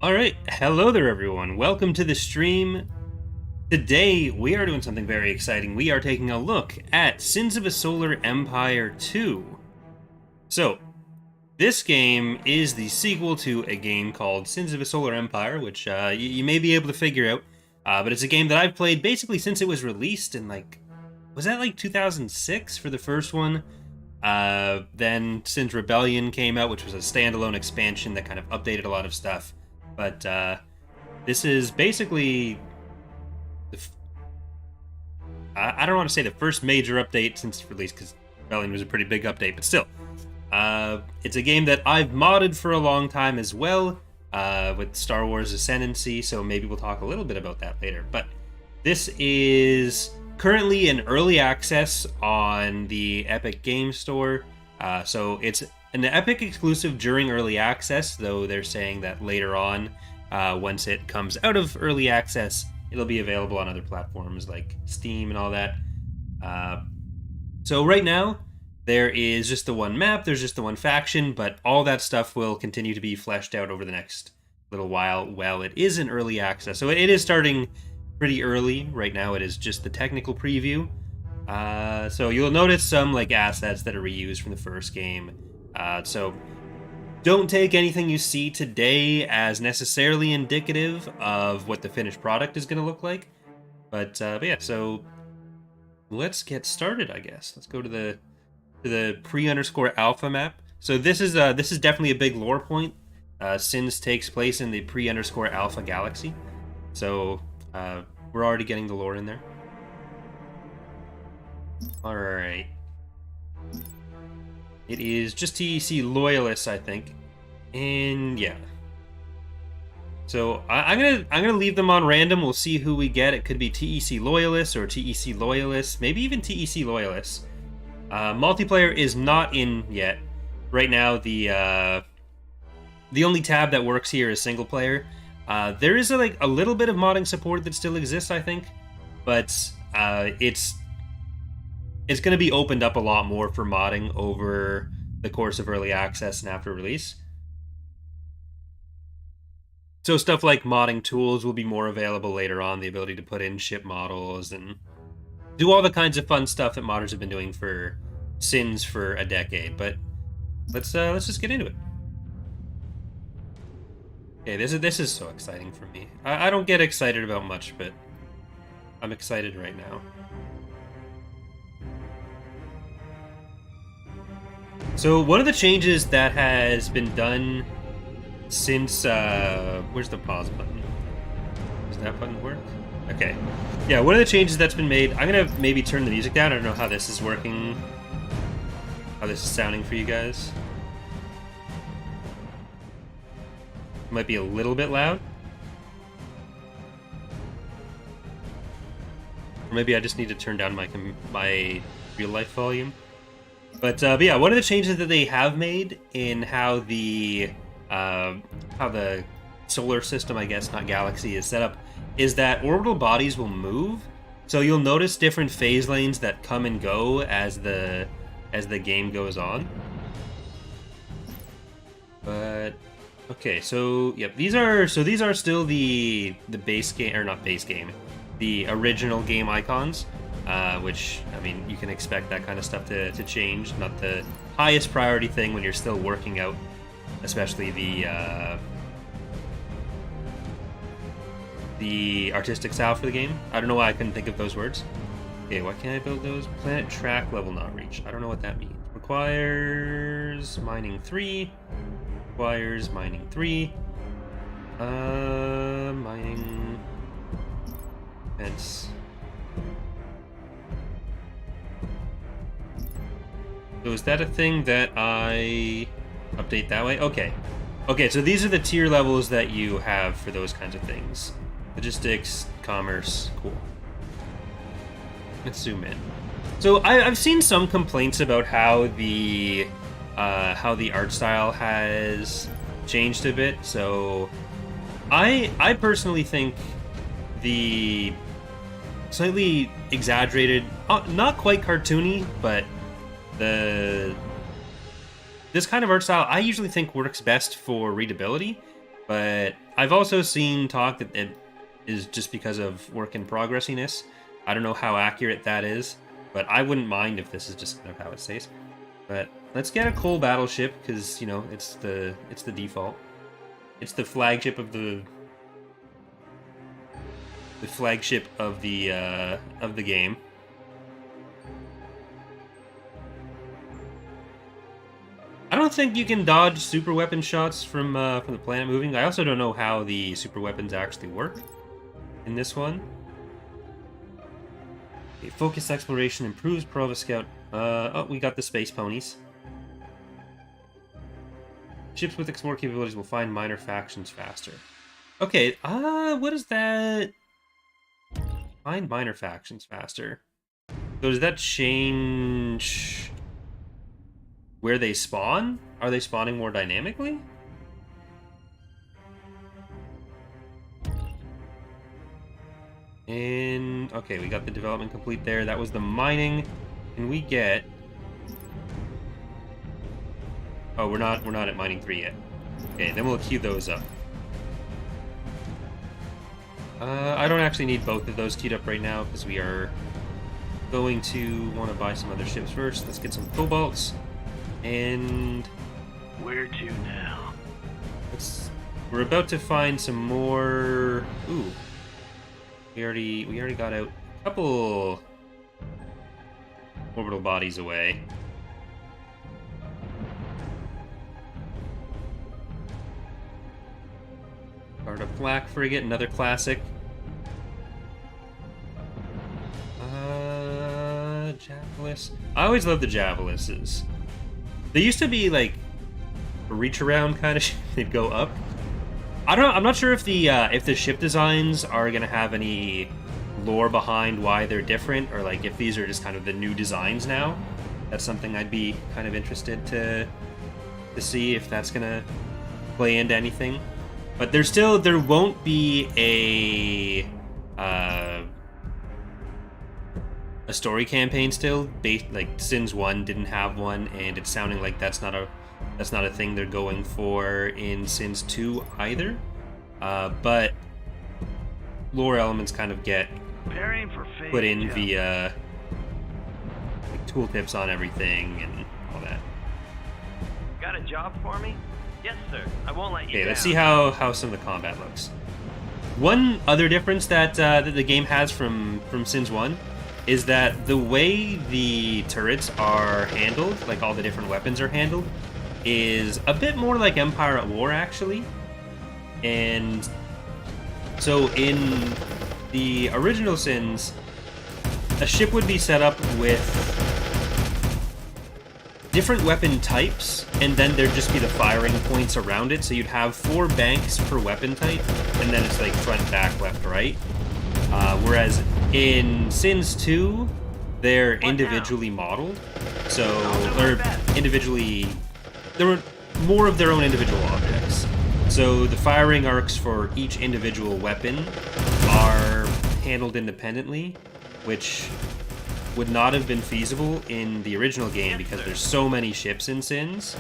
Alright, hello there everyone. Welcome to the stream. Today we are doing something very exciting. We are taking a look at Sins of a Solar Empire 2. So, this game is the sequel to a game called Sins of a Solar Empire, which you may be able to figure out. But it's a game that I've played basically since it was released in was that like 2006 for the first one? Then Sins Rebellion came out, which was a standalone expansion that kind of updated a lot of stuff. But this is basically I don't want to say the first major update since release, because Rebellion was a pretty big update, but still. It's a game that I've modded for a long time as well, with Star Wars Ascendancy, so maybe we'll talk a little bit about that later. But this is currently in early access on the Epic Game Store, so it's an Epic exclusive during early access, though they're saying that later on, once it comes out of early access, it'll be available on other platforms like Steam and all that. So right now, there is just the one map, there's just the one faction, but all that stuff will continue to be fleshed out over the next little while while it is in early access. So it is starting pretty early. Right now it is just the technical preview. So you'll notice some assets that are reused from the first game. So don't take anything you see today as necessarily indicative of what the finished product is going to look like. But yeah, so let's get started, I guess. Let's go to the pre-alpha map. So this is definitely a big lore point. Sins takes place in the pre-alpha galaxy. So we're already getting the lore in there. All right. It is just TEC loyalists, I think, and yeah. So I'm gonna leave them on random. We'll see who we get. It could be TEC loyalists or TEC loyalists, maybe even TEC loyalists. Multiplayer is not in yet. Right now, the only tab that works here is single player. There is a little bit of modding support that still exists, I think, but it's going to be opened up a lot more for modding over the course of early access and after release. So stuff like modding tools will be more available later on, the ability to put in ship models and do all the kinds of fun stuff that modders have been doing for Sins for a decade. But let's just get into it. Okay, this is so exciting for me. I don't get excited about much, but I'm excited right now. So one of the changes that has been done since where's the pause button? Does that button work? Okay. Yeah, one of the changes that's been made, I'm gonna maybe turn the music down. I don't know how this is working, how this is sounding for you guys. It might be a little bit loud. Or maybe I just need to turn down my real life volume. But yeah, one of the changes that they have made in how the solar system, I guess, not galaxy, is set up, is that orbital bodies will move. So you'll notice different phase lanes that come and go as the game goes on. But okay, so yep, these are still the base game, or not base game, the original game icons. Which, I mean, you can expect that kind of stuff to change. Not the highest priority thing when you're still working out, especially the artistic style for the game. I don't know why I couldn't think of those words. Okay, why can't I build those? Planet track level not reached. I don't know what that means. Requires mining 3. Requires mining 3. Mining fence. So is that a thing that I update that way? Okay. Okay, so these are the tier levels that you have for those kinds of things. Logistics, commerce, cool. Let's zoom in. So I've seen some complaints about how the art style has changed a bit. So I personally think the slightly exaggerated, not quite cartoony, but this kind of art style I usually think works best for readability, But I've also seen talk that it is just because of work in progressiness. I don't know how accurate that is, but I wouldn't mind if this is just kind of how it stays. But let's get a coal battleship because you know it's the default. It's the flagship of the game. I don't think you can dodge super weapon shots from the planet moving. I also don't know how the super weapons actually work in this one. Okay, focused exploration improves Prova Scout. Oh, we got the space ponies. Ships with explore capabilities will find minor factions faster. Okay, what is that? Find minor factions faster. So does that change where they spawn? Are they spawning more dynamically? And okay, we got the development complete there. That was the mining. Can we get? Oh, we're not at mining 3 yet. Okay, then we'll queue those up. I don't actually need both of those queued up right now because we are going to want to buy some other ships first. Let's get some cobalts. And where to now? We're about to find some more. Ooh, we already got out a couple orbital bodies away. Guard a flak frigate, another classic. Javelins. I always love the Javelises. They used to be like a reach around kind of ship. They'd go up. I don't know. I'm not sure if the ship designs are gonna have any lore behind why they're different, or like if these are just kind of the new designs now. That's something I'd be kind of interested to see if that's gonna play into anything. But there won't be a story campaign still. Like Sins 1 didn't have one, and it's sounding like that's not a thing they're going for in Sins 2 either. But lore elements kind of get put in via like, tooltips on everything and all that. Got a job for me? Yes, sir. I won't let you down. Okay, let's see how some of the combat looks. One other difference that the game has from Sins 1 is that the way the turrets are handled, like all the different weapons are handled, is a bit more like Empire at War, actually. And so in the original Sins, a ship would be set up with different weapon types, and then there'd just be the firing points around it. So you'd have 4 banks per weapon type, and then it's like front, back, left, right. Whereas in Sins 2, they're individually modeled. So they're more of their own individual objects. So the firing arcs for each individual weapon are handled independently, which would not have been feasible in the original game because there's so many ships in Sins.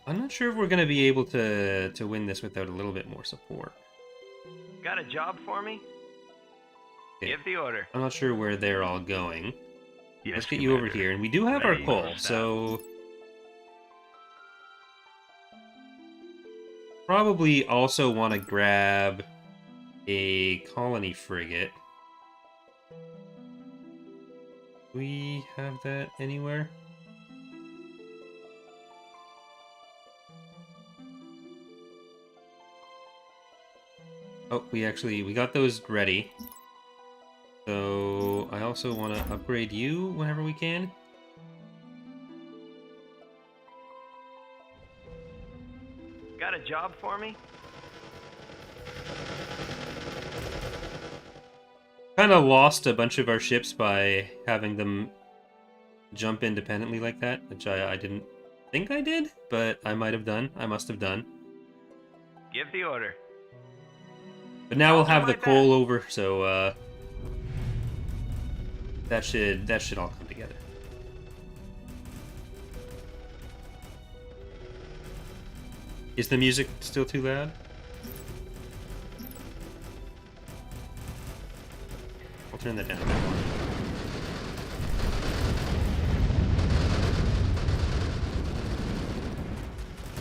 I'm not sure if we're going to be able to win this without a little bit more support. Got a job for me? Okay. Give the order. I'm not sure where they're all going. Yes, Let's get you over here, and we do have our coal, so probably also want to grab a colony frigate. Do we have that anywhere? Oh, we got those ready. So I also want to upgrade you whenever we can. Got a job for me? Kind of lost a bunch of our ships by having them jump independently like that, which I didn't think I did, but I might have done. I must have done. Give the order. But now we'll have the coal over, so that should all come together. Is the music still too loud? I'll turn that down a bit more.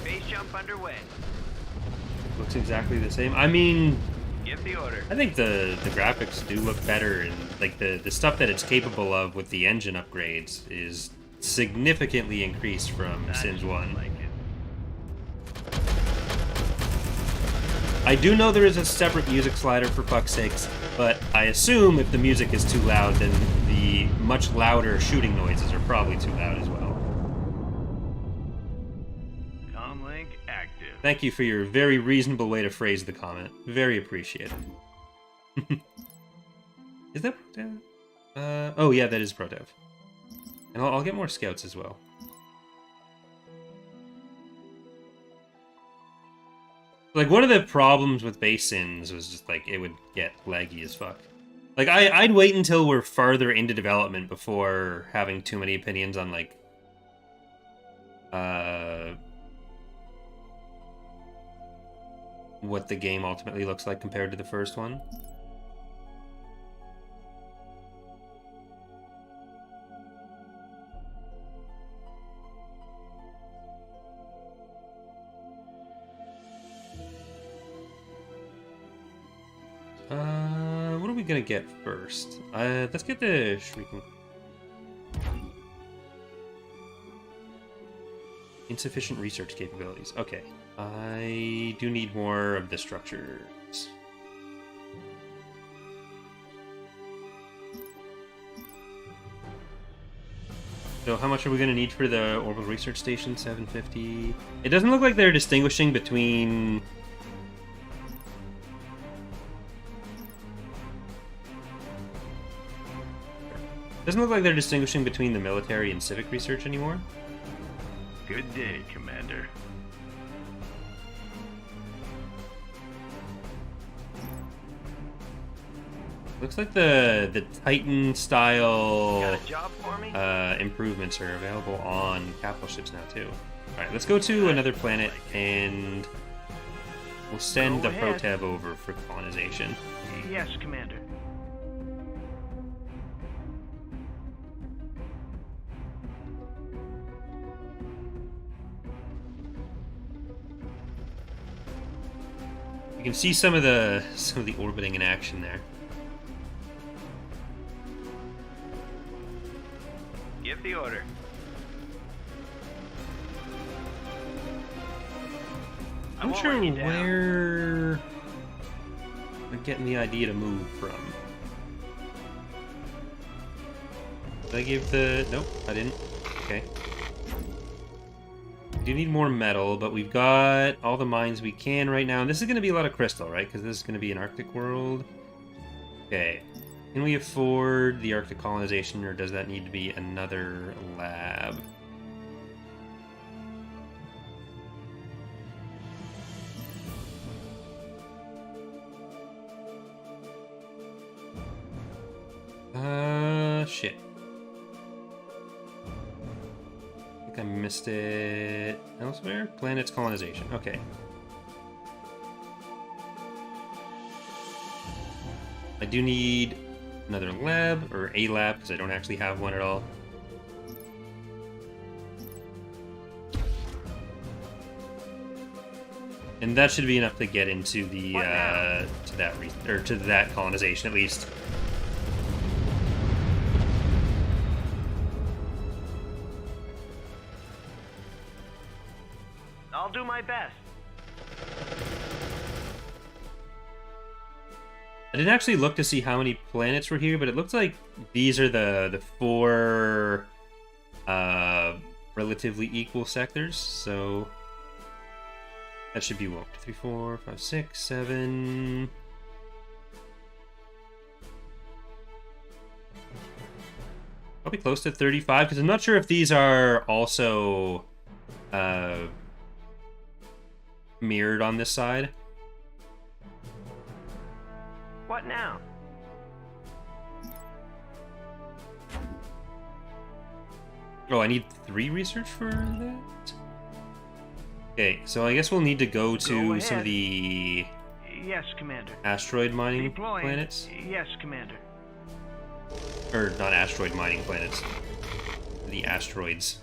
Base jump underway. Looks exactly the same. I mean, Give the order. I think the graphics do look better, and like the stuff that it's capable of with the engine upgrades is significantly increased from Sims 1. Like it. I do know there is a separate music slider for fuck's sakes, but I assume if the music is too loud, then the much louder shooting noises are probably too loud as well. Comlink active. Thank you for your very reasonable way to phrase the comment. Very appreciated. Is that Protev? Oh yeah, that is Protev. And I'll get more scouts as well. Like, one of the problems with base Sims was just, like, it would get laggy as fuck. Like, I'd wait until we're farther into development before having too many opinions on, like, what the game ultimately looks like compared to the first one. What are we gonna get first? Let's get the Shrieking. Insufficient research capabilities. Okay. I do need more of the structures. So how much are we going to need for the Orbital Research Station? 750. It doesn't look like they're distinguishing between... Doesn't look like they're distinguishing between the military and civic research anymore. Good day, Commander. Looks like the Titan style Got a job for me? improvements are available on capital ships now too. All right, let's go to another planet and we'll send the Go ahead. Protev over for colonization. Yes, Commander. You can see some of the orbiting in action there. Give the order. I I'm won't sure let you down. where we're getting the idea to move from. Did I give the... Nope, I didn't. Okay. We do need more metal, but we've got all the mines we can right now. And this is going to be a lot of crystal, right? Because this is going to be an Arctic world. Okay. Can we afford the Arctic colonization, or does that need to be another lab? Shit. I think I missed it elsewhere. Planet's colonization. Okay. I do need another lab, or a lab, because I don't actually have one at all. And that should be enough to get into the to that colonization at least. I'll do my best. I didn't actually look to see how many planets were here, but it looks like these are the four relatively equal sectors, so that should be 1, 2, 3, 4, 5, 6, 7. Probably close to 35, because I'm not sure if these are also mirrored on this side. What now? Oh, I need 3 research for that? Okay, so I guess we'll need to go to Go some of ahead. the Yes, Commander. asteroid mining Deploying. planets. Yes, Commander. Or not asteroid mining planets. The asteroids.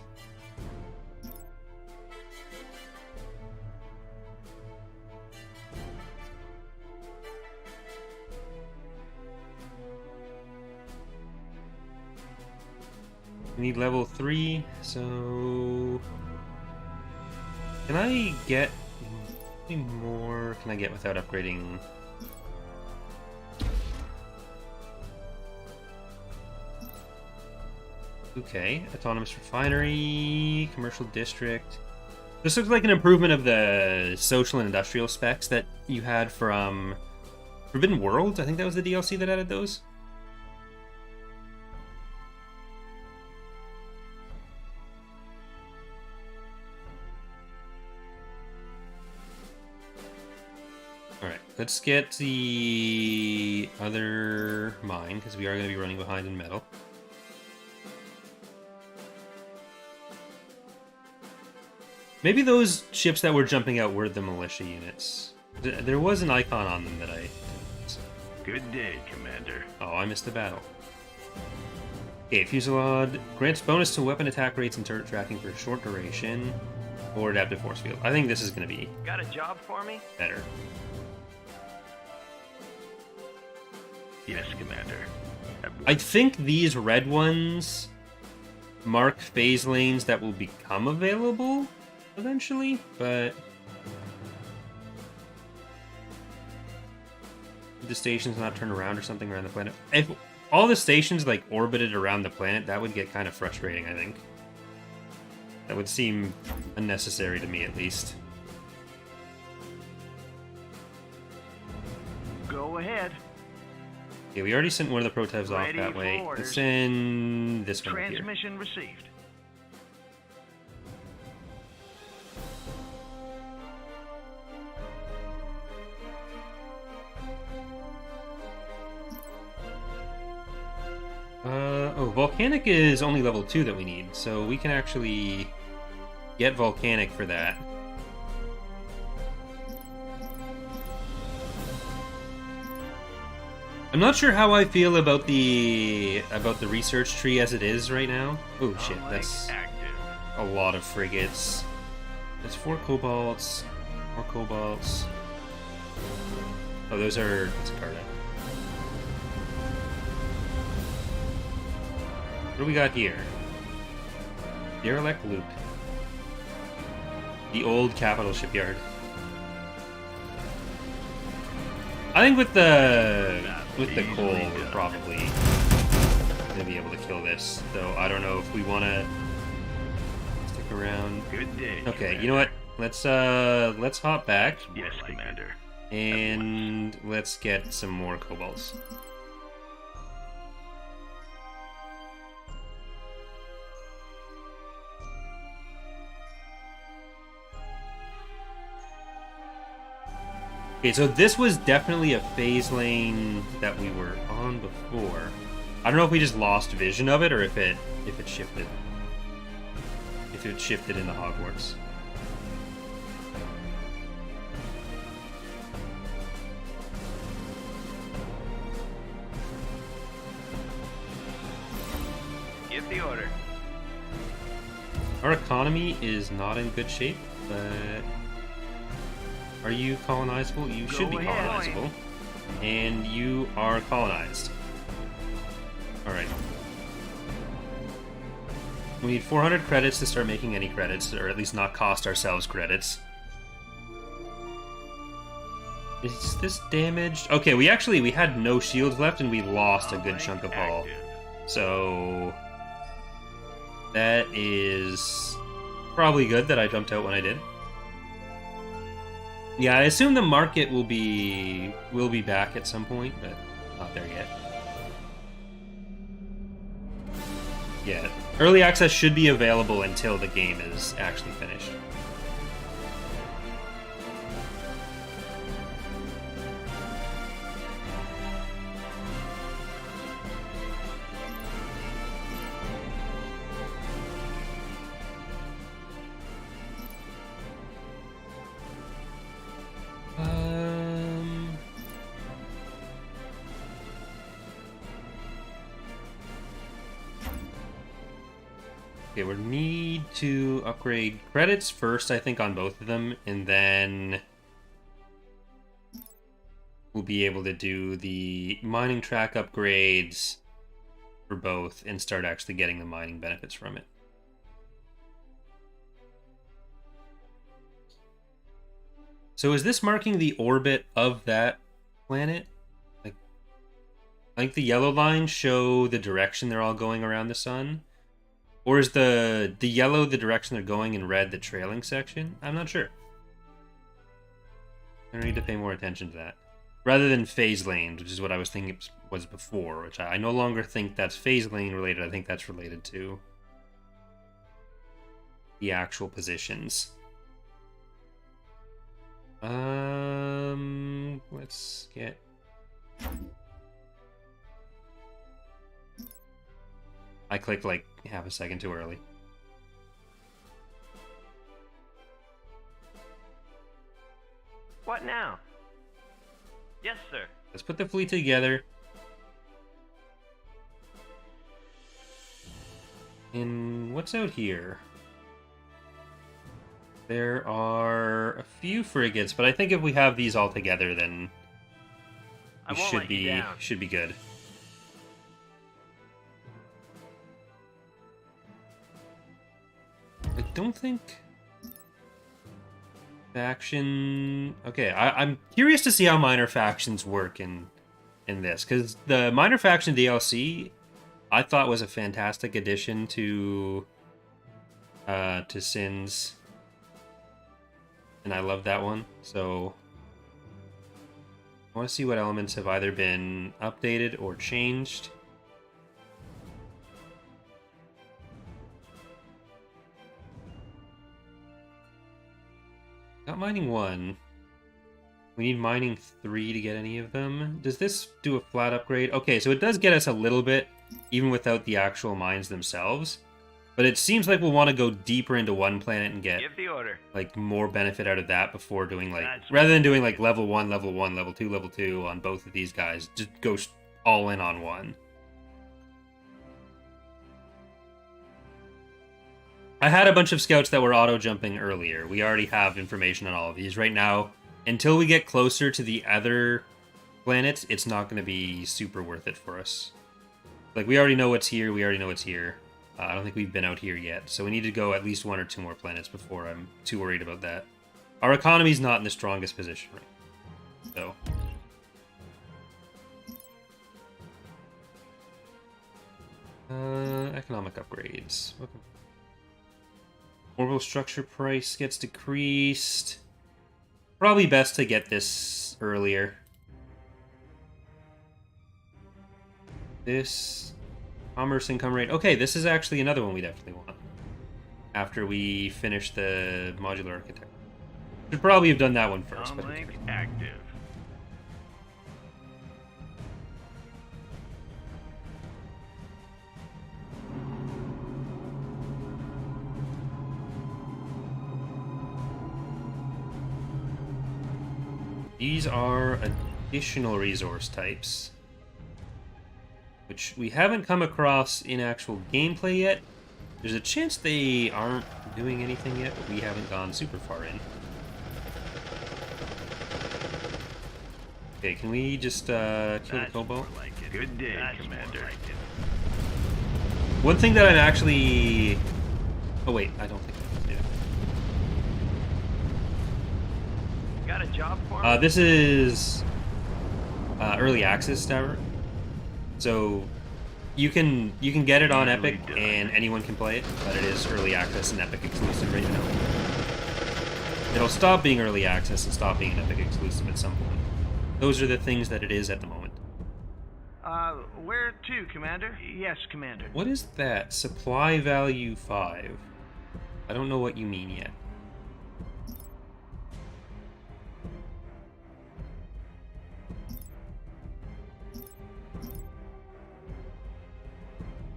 We need level 3, so... Can I get... How many more can I get without upgrading... Okay, autonomous refinery, commercial district. This looks like an improvement of the social and industrial specs that you had from Forbidden Worlds. I think that was the DLC that added those. Alright, let's get the other mine, because we are going to be running behind in metal. Maybe those ships that were jumping out were the militia units. There was an icon on them that I... Good day, Commander. Oh, I missed the battle. Okay, Fusillade grants bonus to weapon attack rates and turret tracking for a short duration, or adaptive force field. I think this is going to be Got a job for me? better. Yes, Commander. I think these red ones mark phase lanes that will become available eventually, but the stations not turn around or something around the planet. If all the stations like orbited around the planet, that would get kind of frustrating, I think. That would seem unnecessary to me, at least. Go ahead. Okay, we already sent one of the prototypes off Ready that for way. orders. Let's send this one right here. Transmission received. Oh, Volcanic is only level 2 that we need, so we can actually get Volcanic for that. I'm not sure how I feel about the research tree as it is right now. Oh shit, that's Active. a lot of frigates. That's 4 cobalts, 4 cobalts. Oh, those are... That's a Carta. What do we got here? Derelict Loop. The old capital shipyard. I think with the coal, we're probably gonna be able to kill this. Though I don't know if we want to stick around. Good day. Okay, you know what? Let's hop back Yes, Commander. and let's get some more cobalts. Okay, so this was definitely a phase lane that we were on before. I don't know if we just lost vision of it or if it shifted. If it shifted into Hogwarts. Give the order. Our economy is not in good shape, but are you colonizable? You should be ahead. colonizable. And you are colonized. Alright. We need 400 credits to start making any credits, or at least not cost ourselves credits. Is this damaged? Okay, we had no shields left and we lost a good chunk of hull. Active. So that is probably good that I jumped out when I did. Yeah, I assume the market will be back at some point, but not there yet. Yeah, early access should be available until the game is actually finished. Okay, we need to upgrade credits first, I think, on both of them, and then we'll be able to do the mining track upgrades for both and start actually getting the mining benefits from it. So is this marking the orbit of that planet? Like the yellow lines show the direction they're all going around the sun? Or is the yellow the direction they're going and red the trailing section? I'm not sure. I need to pay more attention to that. Rather than phase lanes, which is what I was thinking it was before, which I no longer think that's phase lane related. I think that's related to the actual positions. Let's get... I clicked like half a second too early. What now? Yes, sir. Let's put the fleet together. And what's out here? There are a few frigates, but I think if we have these all together, then we should be good. I don't think faction. Okay, I'm curious to see how minor factions work in this, because the minor faction DLC I thought was a fantastic addition to Sins, and I love that one. So I want to see what elements have either been updated or changed. Got mining 1. We need mining 3 to get any of them. Does this do a flat upgrade? Okay, so it does get us a little bit, even without the actual mines themselves. But it seems like we'll want to go deeper into one planet and get like more benefit out of that before doing like, rather than doing like level 1, level 1, level 2, level 2 on both of these guys, just go all in on one. I had a bunch of scouts that were auto-jumping earlier. We already have information on all of these. Right now, until we get closer to the other planets, it's not going to be super worth it for us. Like, we already know what's here, we already know what's here. I don't think we've been out here yet, so we need to go at least 1 or 2 more planets before I'm too worried about that. Our economy's not in the strongest position right now, so... economic upgrades. Okay. Orbital structure price gets decreased. Probably best to get this earlier. This commerce income rate. Okay, this is actually another one we definitely want. After we finish the modular architecture. Should probably have done that one first. But active. These are additional resource types, which we haven't come across in actual gameplay yet. There's a chance they aren't doing anything yet, but we haven't gone super far in. Okay, can we just kill the Cobalt? Good day, Commander. One thing that I'm actually... Oh wait, I don't think I can do it. Got a job for me? This is early access tower, so you can get it on Epic and anyone can play it, but it is early access and Epic exclusive right now. It'll stop being early access and stop being an Epic exclusive at some point. Those are the things that it is at the moment. Where to, Commander? Yes, Commander. What is that? Supply value 5. I don't know what you mean yet.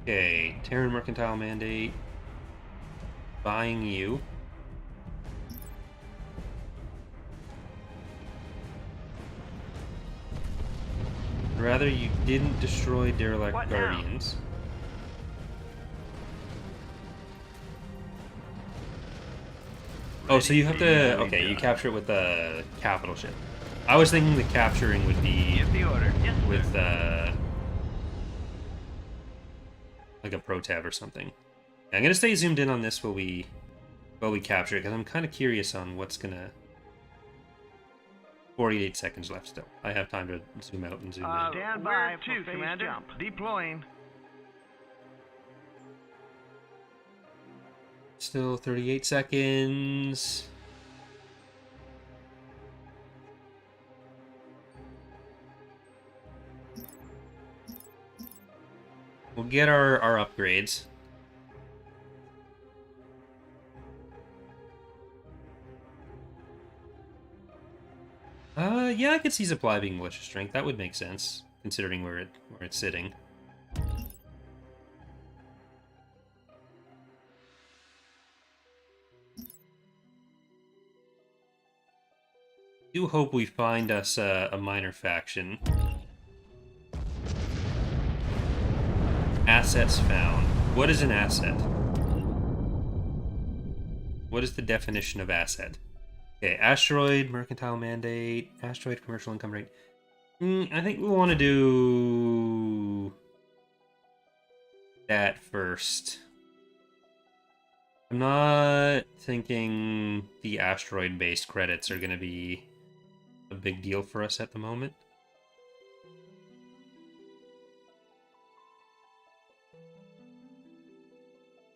Okay, Terran Mercantile Mandate. Buying you. Rather, you didn't destroy Derelict Guardians. Oh, so you have to... Easily Okay, you done. capture it with the capital ship. I was thinking the capturing would be Give the order. Yes, sir. with, like a Protab or something. I'm gonna stay zoomed in on this while we capture it, because I'm kind of curious on what's gonna... 48 seconds left still. I have time to zoom out and zoom in. Stand by for phase Commander. Jump. Deploying. Still 38 seconds. We'll get our upgrades. Yeah, I could see supply being militia strength. That would make sense, considering where it's sitting. Do hope we find us a minor faction. Assets found. What is an asset? What is the definition of asset? Okay, asteroid, mercantile mandate, asteroid commercial income rate. I think we want to do that first. I'm not thinking the asteroid-based credits are going to be a big deal for us at the moment.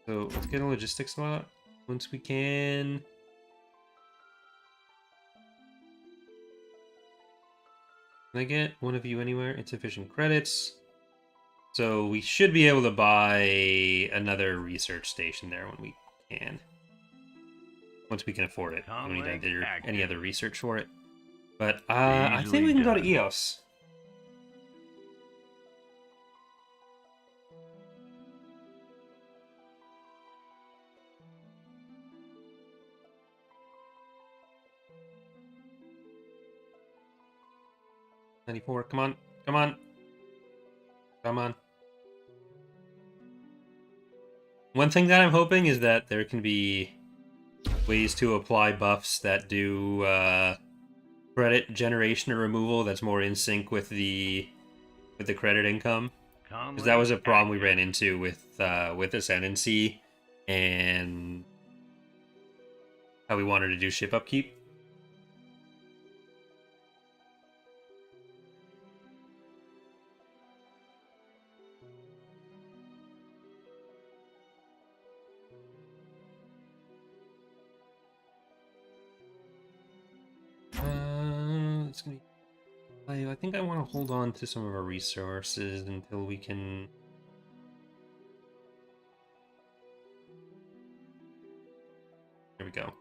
So let's get a logistics slot once we can. Can I get one of you anywhere? Insufficient credits. So we should be able to buy another research station there when we can. Once we can afford it. We don't need to do any other research for it. But I think we can go to EOS. '94, come on, come on, come on. One thing that I'm hoping is that there can be ways to apply buffs that do credit generation or removal that's more in sync with the credit income. Because that was a problem we ran into with Ascendancy and how we wanted to do ship upkeep. It's gonna be... I think I want to hold on to some of our resources until we can... There we go.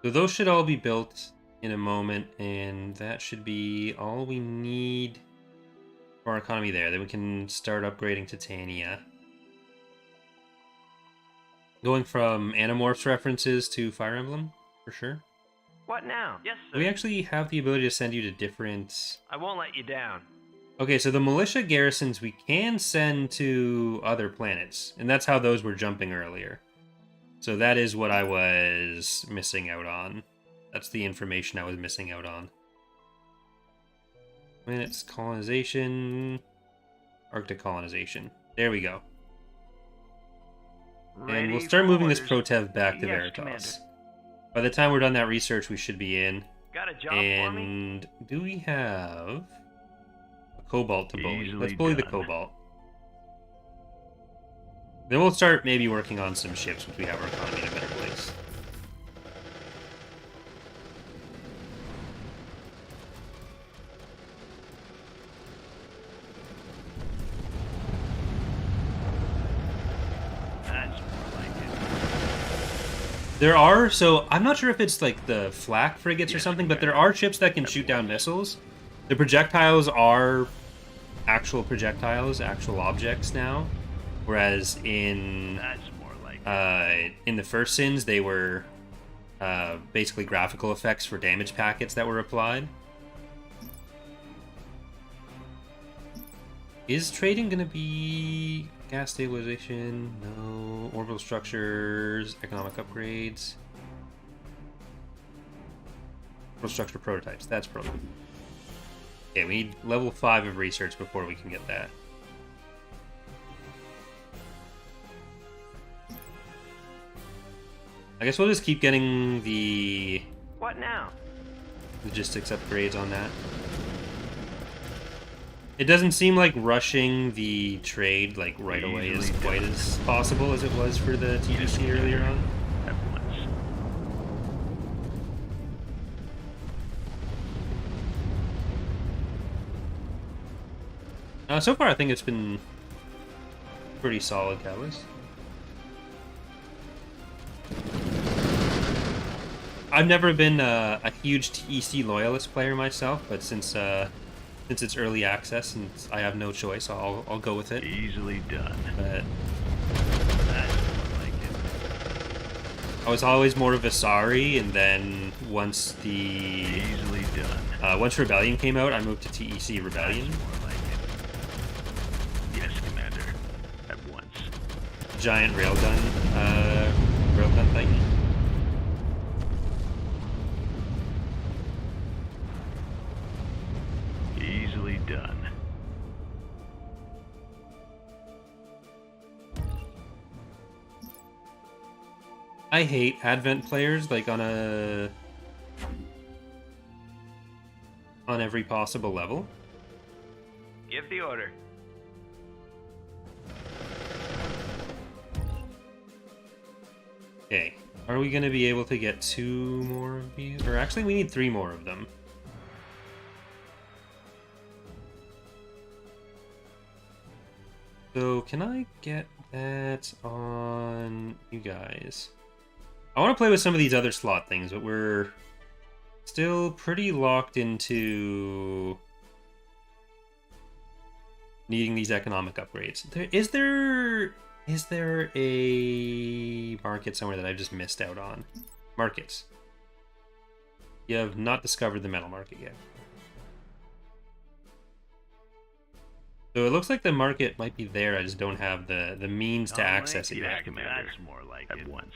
So those should all be built in a moment, and that should be all we need for our economy there. Then we can start upgrading Titania. Going from Animorphs references to Fire Emblem, for sure. What now? Yes, sir. We actually have the ability to send you to different... I won't let you down. Okay, so the militia garrisons we can send to other planets, and that's how those were jumping earlier. So that is what I was missing out on. That's the information I was missing out on. Planets, colonization, Arctic colonization. There we go. And we'll start moving this Protev back to Veritas. Commander. By the time we're done that research, we should be in. Got a job for me? And do we have a Cobalt to bully? Easily Let's bully the done. Cobalt. Then we'll start maybe working on some ships once we have our economy in a better place. That's more like it. There are, so I'm not sure if it's like the flak frigates or something, but there are ships that can shoot down missiles. The projectiles are actual projectiles, actual objects now. Whereas in That's more like it. in the first Sins, they were basically graphical effects for damage packets that were applied. Is trading gonna be gas stabilization? No. Orbital structures, economic upgrades. Orbital structure prototypes. That's probably. Okay, we need level 5 of research before we can get that. I guess we'll just keep getting the What now? logistics upgrades on that. It doesn't seem like rushing the trade like right away is quite as possible as it was for the TBC earlier on. At once. So far, I think it's been pretty solid, Catalyst. I've never been a huge TEC loyalist player myself, but since it's early access and I have no choice, I'll go with it. Easily done. But That's more like it. I was always more of a Asari, and then once Easily done. once Rebellion came out, I moved to TEC Rebellion. That's more like it. Yes, Commander. At once. Giant railgun Titan. Easily done. I hate Advent players like on every possible level. Give the order. Okay, are we going to be able to get 2 more of these? Or actually, we need 3 more of them. So, can I get that on you guys? I want to play with some of these other slot things, but we're still pretty locked into needing these economic upgrades. Is there a market somewhere that I just missed out on? Markets. You have not discovered the metal market yet. So it looks like the market might be there. I just don't have the means to access it yet. Commander. That's more like at once.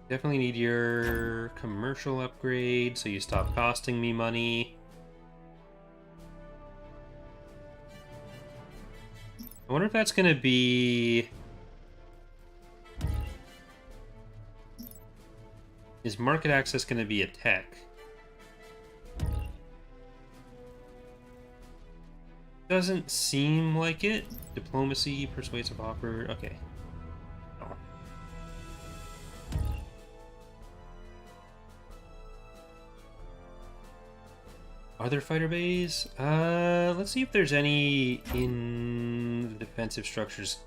Definitely need your commercial upgrade so you stop costing me money. I wonder if that's going to be... Is market access going to be a tech? Doesn't seem like it. Diplomacy, persuasive offer. Okay. Oh. Are there fighter bays? Let's see if there's any in the defensive structures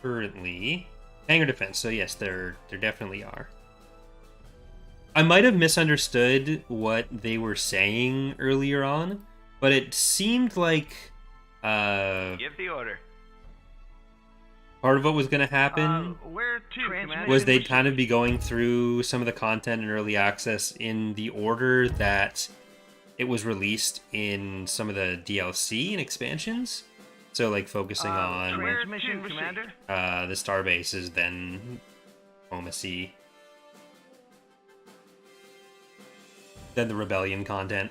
currently. Hangar defense. So yes, there definitely are. I might have misunderstood what they were saying earlier on, but it seemed like Give the order. part of what was going to happen Where to, Commander? was they'd kind of be going through some of the content in early access in the order that it was released in some of the DLC and expansions. So like focusing on Transmission, Commander. the star bases, then diplomacy, then the rebellion content.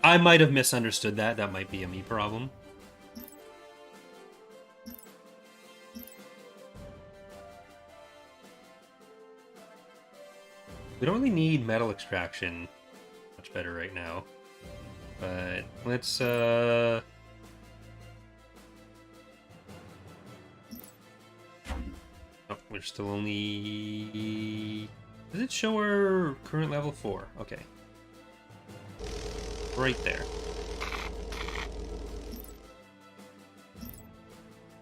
I might have misunderstood that. That might be a me problem. We don't really need metal extraction much better right now. But let's oh, we're still only... Does it show our current level 4? Okay. Right there.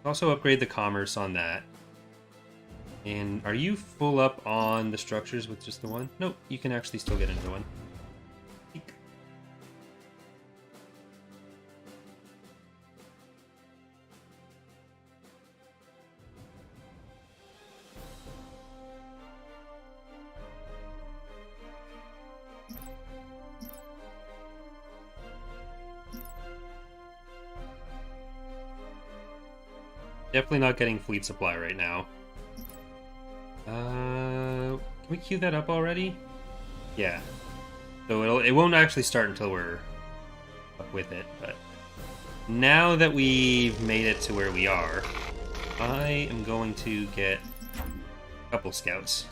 Also upgrade the commerce on that. And are you full up on the structures with just the one? Nope, you can actually still get another one. Eek. Definitely not getting fleet supply right now. Can we queue that up already? Yeah. So it won't actually start until we're up with it, but now that we've made it to where we are, I am going to get a couple scouts.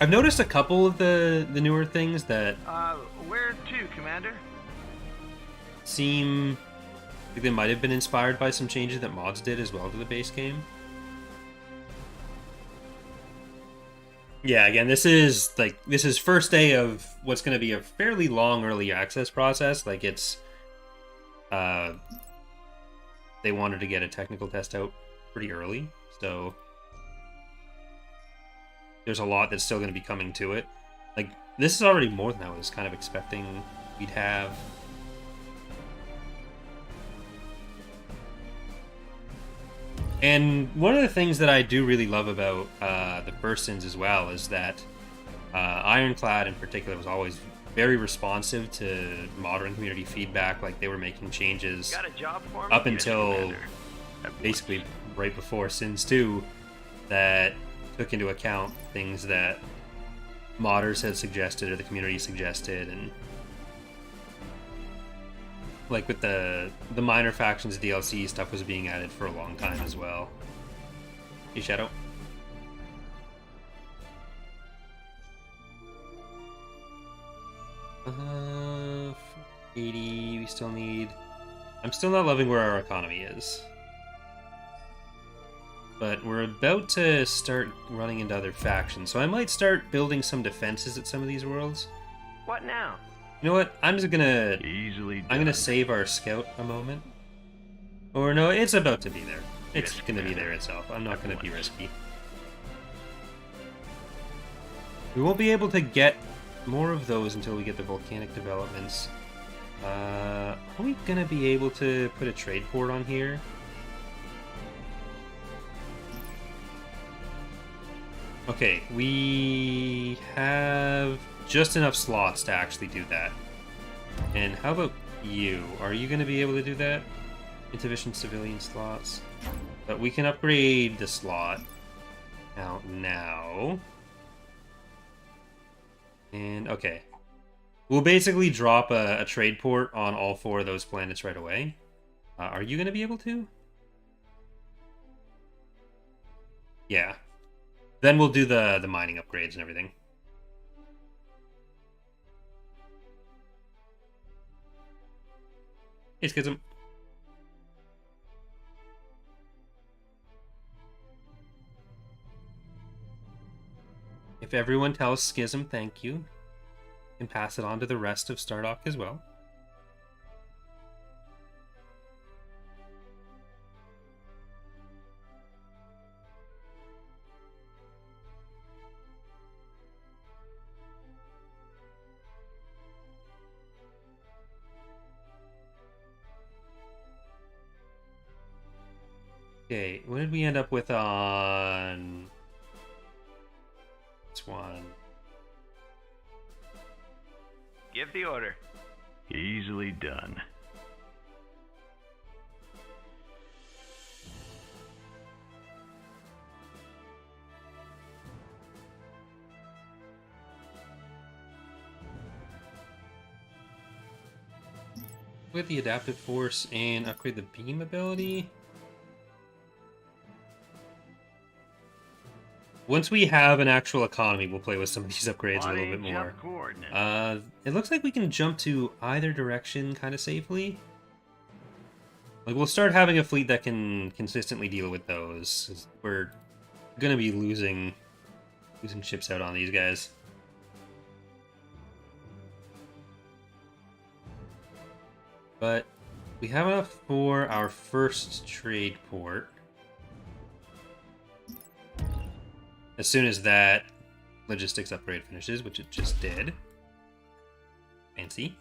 I've noticed a couple of the newer things that Where to, Commander? seem like they might have been inspired by some changes that mods did as well to the base game. Yeah, again, this is first day of what's going to be a fairly long early access process. Like uh, they wanted to get a technical test out pretty early, so there's a lot that's still going to be coming to it. Like, this is already more than I was kind of expecting we'd have. And one of the things that I do really love about the First Sins as well is that Ironclad in particular was always very responsive to modern community feedback. Like, they were making changes Got a job for me? up Yes, until Commander. basically right before Sins 2 that took into account things that modders had suggested or the community suggested, and like with the minor factions DLC stuff was being added for a long time as well. Hey, Shadow. 80, we still need... I'm still not loving where our economy is. But we're about to start running into other factions, so I might start building some defenses at some of these worlds. What now? You know what? I'm Easily done. gonna save our scout a moment. Or no, it's about to be there. It's Yes, gonna be Commander. there itself. I'm not gonna be risky. We won't be able to get more of those until we get the volcanic developments. Are we gonna be able to put a trade port on here? Okay, we have just enough slots to actually do that. And how about you? Are you gonna be able to do that? Insufficient civilian slots. But we can upgrade the slot out now. And, okay. We'll basically drop a trade port on all 4 of those planets right away. Are you going to be able to? Yeah. Then we'll do the mining upgrades and everything. Hey, Schism. If everyone tells Schism thank you, and pass it on to the rest of Stardock as well. Okay, what did we end up with on this one? Give the order. Easily done. With the adaptive force and upgrade the beam ability. Once we have an actual economy, we'll play with some of these upgrades a little bit more. It looks like we can jump to either direction kind of safely. Like, we'll start having a fleet that can consistently deal with those. We're gonna be losing ships out on these guys. But we have enough for our first trade port. As soon as that logistics upgrade finishes, which it just did. Fancy.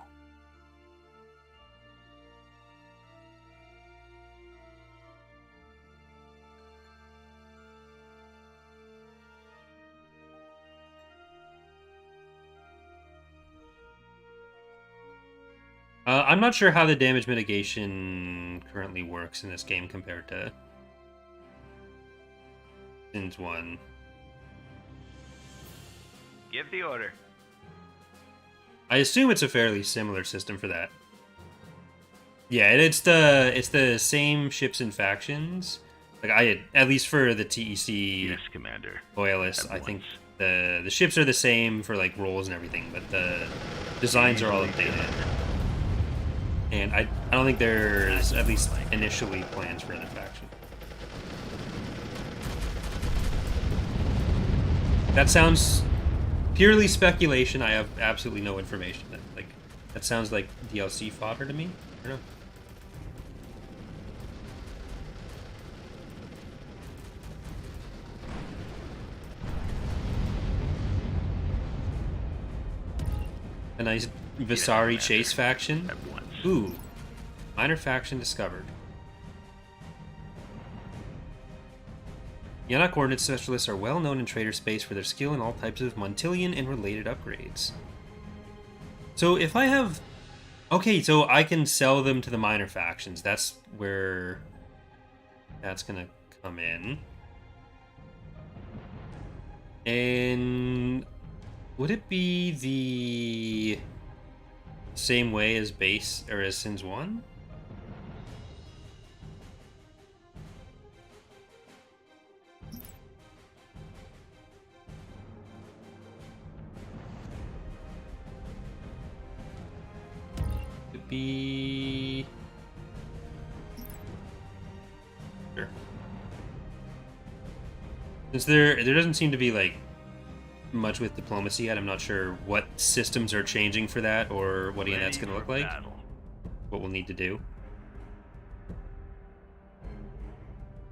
I'm not sure how the damage mitigation currently works in this game compared to Sins 1. Give the order. I assume it's a fairly similar system for that. Yeah, it's the same ships and factions. Like at least for the TEC Yes, Commander. loyalists, At I think once. the ships are the same for like roles and everything, but the designs are all updated. And I don't think there's at least initially plans for the faction. That sounds purely speculation. I have absolutely no information. That sounds like DLC fodder to me. I don't know. A nice Visari Chase faction. At once. Ooh. Minor faction discovered. Yanok Ordnance Specialists are well known in trader space for their skill in all types of Montilian and related upgrades. So if I have... Okay, so I can sell them to the minor factions. That's where that's gonna come in. And would it be the same way as base or as Sins 1? Could be sure. Since there doesn't seem to be like much with diplomacy yet, I'm not sure what systems are changing for that or what that's going to look like. Battle. What we'll need to do.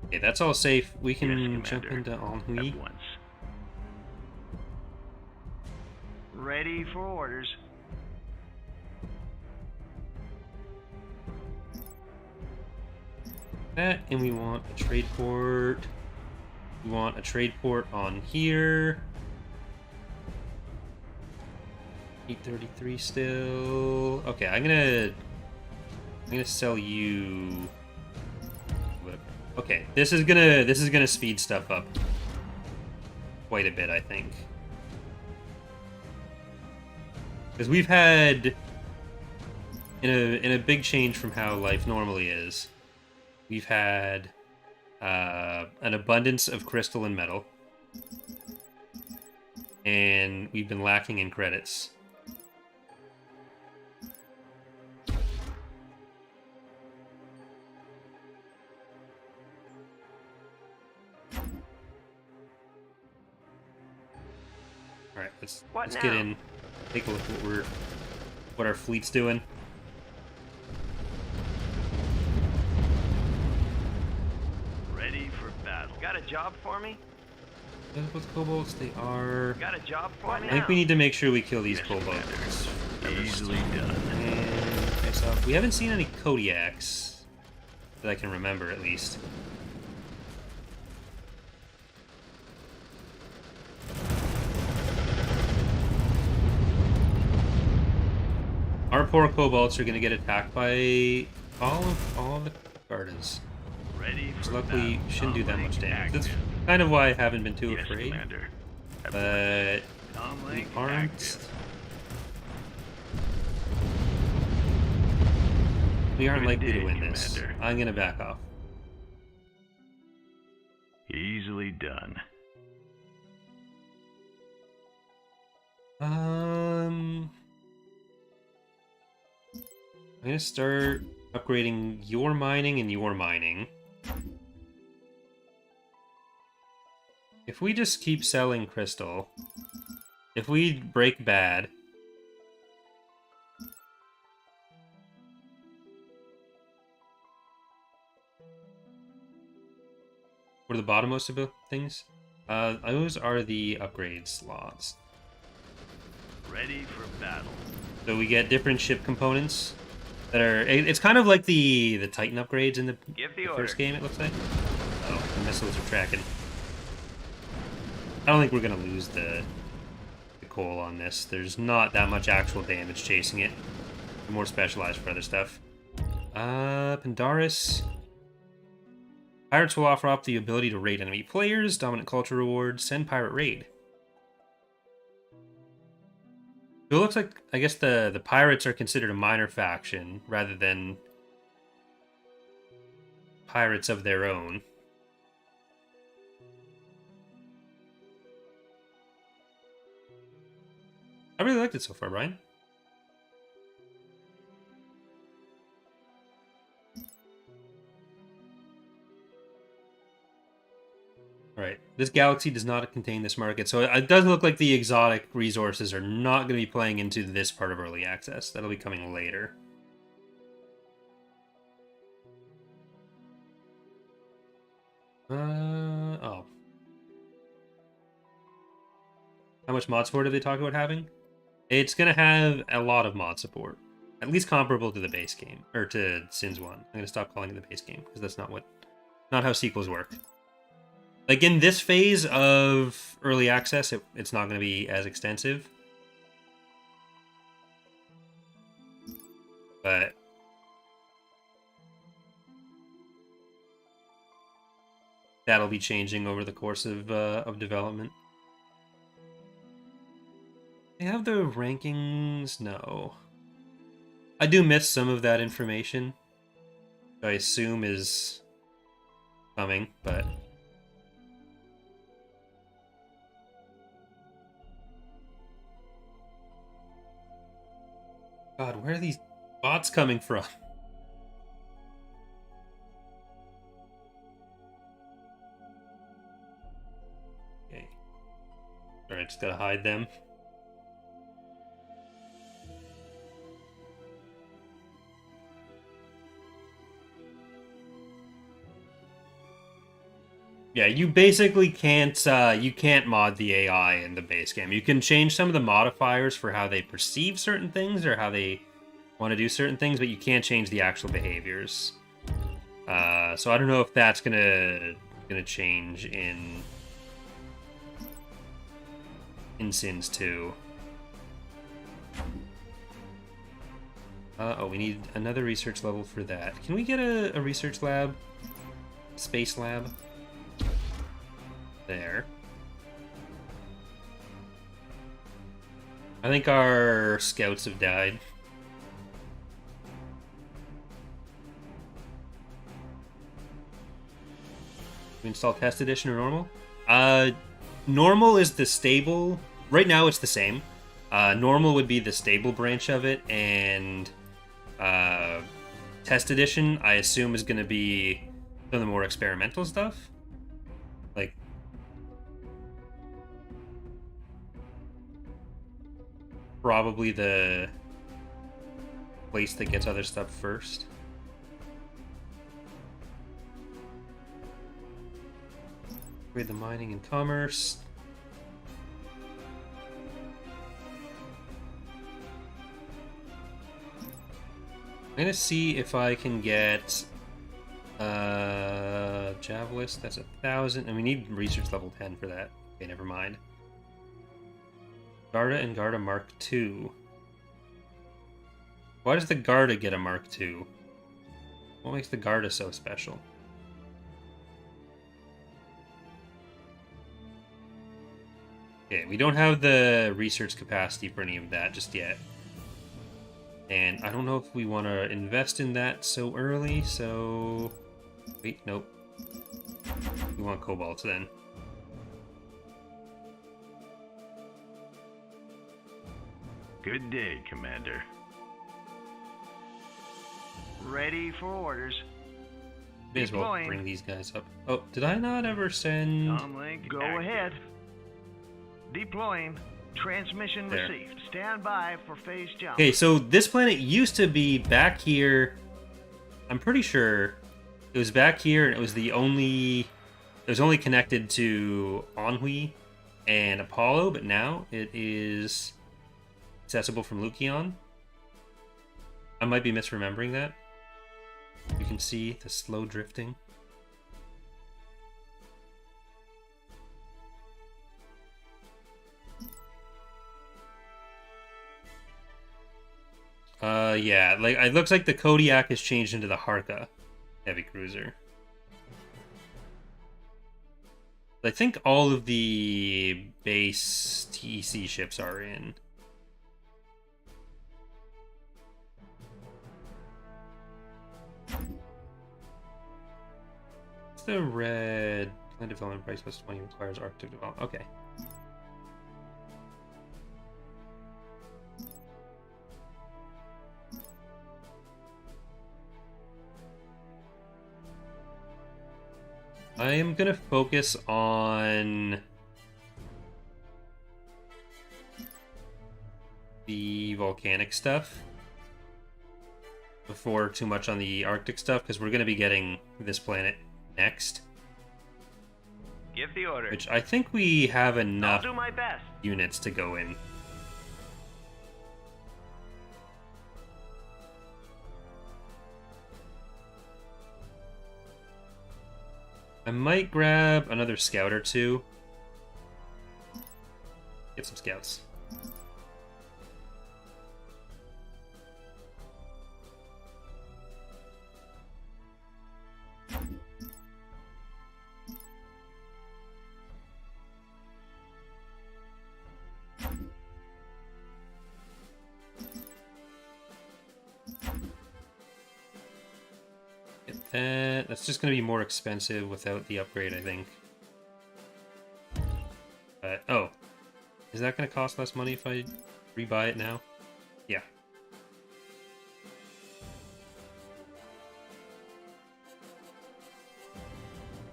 Okay, that's all safe. We can Yes, jump Commander. into Ennui. At once. Ready for orders. That, and we want a trade port. We want a trade port on here. 833 still. Okay, I'm gonna sell you. Whatever. Okay, this is gonna speed stuff up quite a bit, I think, because we've had in a big change from how life normally is. We've had an abundance of crystal and metal, and we've been lacking in credits. All right, let's What get now? in, take a look at what our fleet's doing. Ready for battle. Got a job for me? With kobolds, they are. Got a job for me? I think we need to make sure we kill these Yes, kobolds. Easily done. And face off. We haven't seen any Kodiaks that I can remember, at least. Our poor kobolds are going to get attacked by all of the Gardas. Ready Which for luckily battle. shouldn't do that much Comlink damage. That's active. kind of why I haven't been too Yes, afraid. Commander. At But we Comlink aren't. active. We aren't Good likely to day, win this. Commander. I'm going to back off. Easily done. I'm gonna start upgrading your mining and your mining. If we just keep selling crystal, if we break bad, what are the bottommost of things? Those are the upgrade slots. Ready for battle. So we get different ship components that are. It's kind of like the Titan upgrades in the Give the first order. game. It looks like. Oh, the missiles are tracking. I don't think we're gonna lose the coal on this. There's not that much actual damage chasing it. more specialized for other stuff. Pandaris. Pirates will offer up the ability to raid enemy players, dominant culture rewards, send pirate raid. So it looks like, I guess the pirates are considered a minor faction rather than pirates of their own. I really liked it so far, Brian. Alright, this galaxy does not contain this market, so it does look like the exotic resources are not going to be playing into this part of early access. That'll be coming later. Oh. How much mod support did they talk about having? It's going to have a lot of mod support. At least comparable to the base game, or to Sins 1. I'm going to stop calling it the base game, because that's not how sequels work. Like, in this phase of early access, it's not going to be as extensive. But that'll be changing over the course of development. They have the rankings? No. I do miss some of that information. I assume is coming, but... God, where are these bots coming from? Okay. Alright, just gotta hide them. Yeah, you basically can't mod the AI in the base game. You can change some of the modifiers for how they perceive certain things or how they want to do certain things, but you can't change the actual behaviors. So I don't know if that's gonna change in Sins 2. Oh, we need another research level for that. Can we get a research lab? Space lab? There. I think our scouts have died. We install test edition or normal? Normal is the stable. Right now it's the same. Normal would be the stable branch of it, and test edition, I assume, is going to be some of the more experimental stuff. Like, probably the place that gets other stuff first. Upgrade the mining and commerce. I'm gonna see if I can get Javelist. That's 1,000, and we need research level 10 for that. Okay, never mind. Garda and Garda Mark II. Why does the Garda get a Mark II? What makes the Garda so special? Okay, we don't have the research capacity for any of that just yet. And I don't know if we want to invest in that so early, so... Wait, nope. We want Cobalts then. Good day, Commander. Ready for orders. May as well Deploying. bring these guys up. Oh, did I not ever send... Comlink, go Active. ahead. Deploying. Transmission There. received. Stand by for phase jump. Okay, so this planet used to be back here. I'm pretty sure it was back here, and it was the only... It was only connected to Ennui and Apollo, but now it is accessible from Lucion. I might be misremembering that. You can see the slow drifting. Yeah, like it looks like the Kodiak has changed into the Harka heavy cruiser. I think all of the base TEC ships are in. What's the red plan development price plus 20 requires Arctic development? Okay. I am gonna focus on the volcanic stuff before too much on the Arctic stuff, because we're gonna be getting this planet next. Give the order. Which I think we have I'll enough do my best. units to go in. I might grab another scout or two. Get some scouts. That's just going to be more expensive without the upgrade, I think. But, oh. Is that going to cost less money if I rebuy it now? Yeah.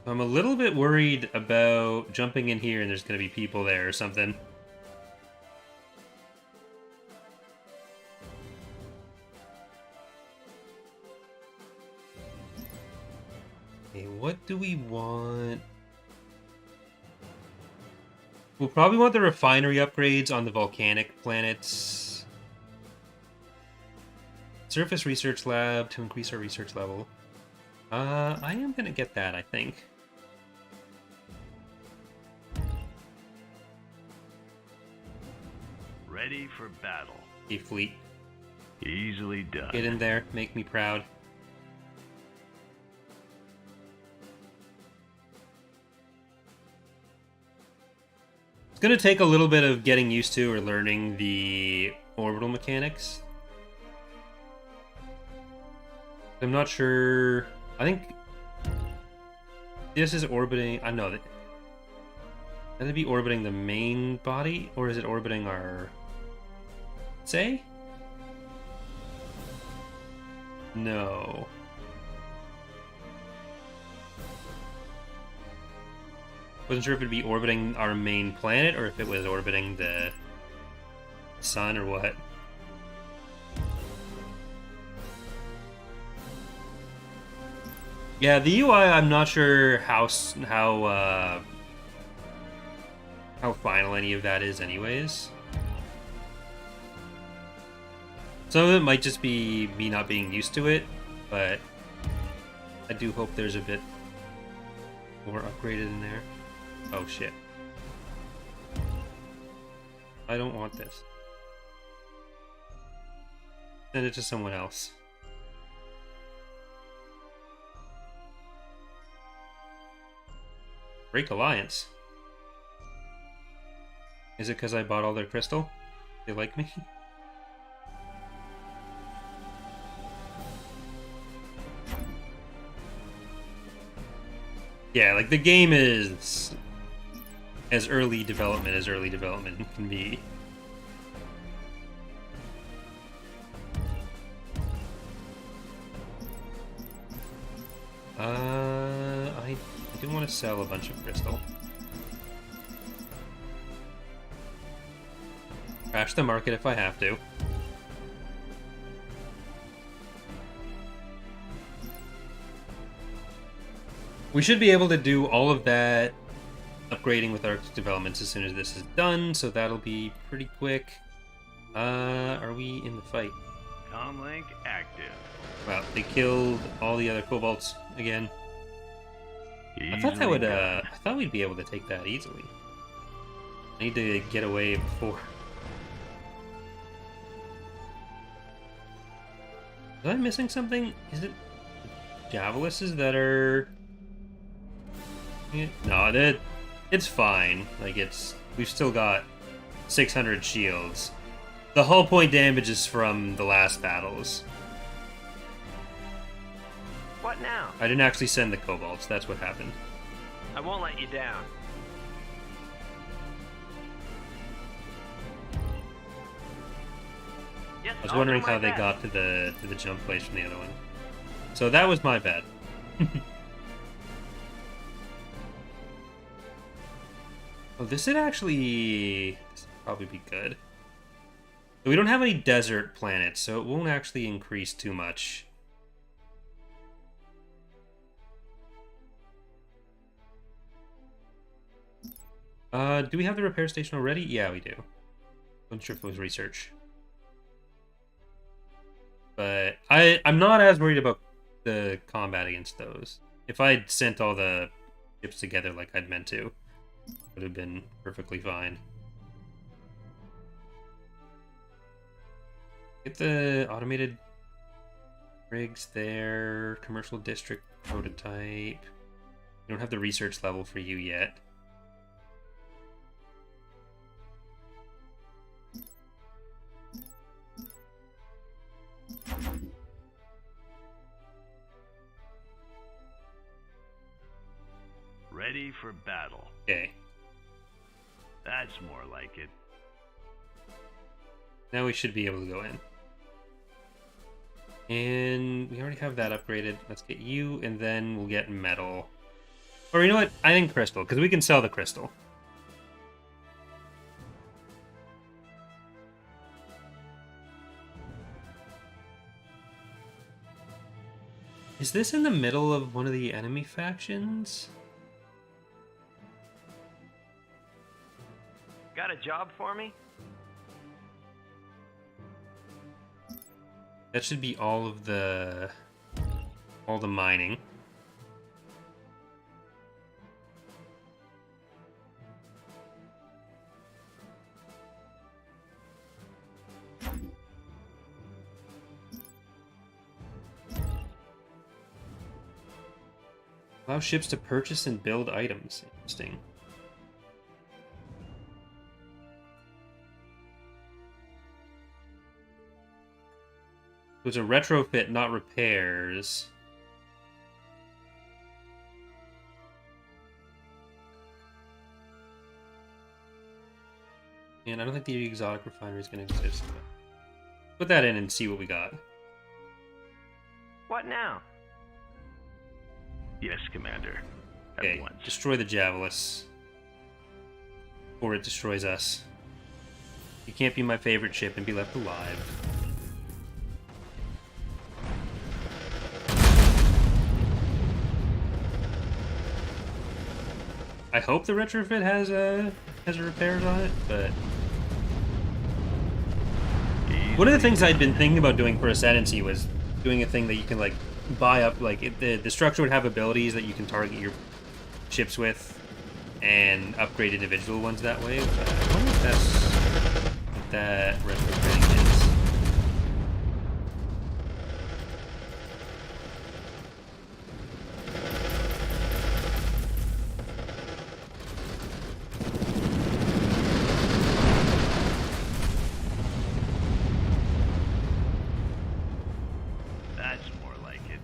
I'm a little bit worried about jumping in here and there's going to be people there or something. What do we want? We'll probably want the refinery upgrades on the volcanic planets. Surface research lab to increase our research level. I am gonna get that, I think. Ready for battle. A fleet. Easily done. Get in there, make me proud. It's going to take a little bit of getting used to or learning the orbital mechanics. I'm not sure. I think this is orbiting. I know that. Can it be orbiting the main body, or is it orbiting our? Say? No. Wasn't sure if it'd be orbiting our main planet or if it was orbiting the sun or what. Yeah, the UI, I'm not sure how final any of that is anyways. Some of it might just be me not being used to it, but I do hope there's a bit more upgraded in there. Oh shit. I don't want this. Send it to someone else. Break alliance. Is it because I bought all their crystal? They like me? Yeah, like the game is as early development can be. I do want to sell a bunch of crystal. Crash the market if I have to. We should be able to do all of that upgrading with our developments as soon as this is done, so that'll be pretty quick. Are we in the fight? Comlink active. Wow, they killed all the other kobolds again. I thought that would, I thought we'd be able to take that easily. I need to get away before. Was I missing something? Is it Javelises that are... No, it's fine. Like, we've still got 600 shields. The hull point damage is from the last battles. What now? I didn't actually send the kobolds. That's what happened. I won't let you down. Yes, I was I'll wondering do my how they best. got to the jump place from the other one. So that was my bad. Oh, this would probably be good. We don't have any desert planets, so it won't actually increase too much. Do we have the repair station already? Yeah, we do. I'm sure if it was research. But I'm not as worried about the combat against those. If I'd sent all the ships together like I'd meant to, it would have been perfectly fine. Get the automated rigs there, commercial district prototype. We don't have the research level for you yet. Ready for battle. Okay. That's more like it. Now we should be able to go in. And we already have that upgraded. Let's get you, and then we'll get metal. Or you know what? I think crystal, because we can sell the crystal. Is this in the middle of one of the enemy factions? Got a job for me? That should be all the mining. Allow ships to purchase and build items. Interesting. It was a retrofit, not repairs. And I don't think the exotic refinery is going to exist. But put that in and see what we got. What now? Yes, Commander. At Okay, once. destroy the Javelis. Or it destroys us. You can't be my favorite ship and be left alive. I hope the retrofit has repairs on it, but one of the things I'd been thinking about doing for Ascendancy was doing a thing that you can like buy up, like the structure would have abilities that you can target your ships with and upgrade individual ones that way. But I wonder if that's what that retrofitting is. That's more like it.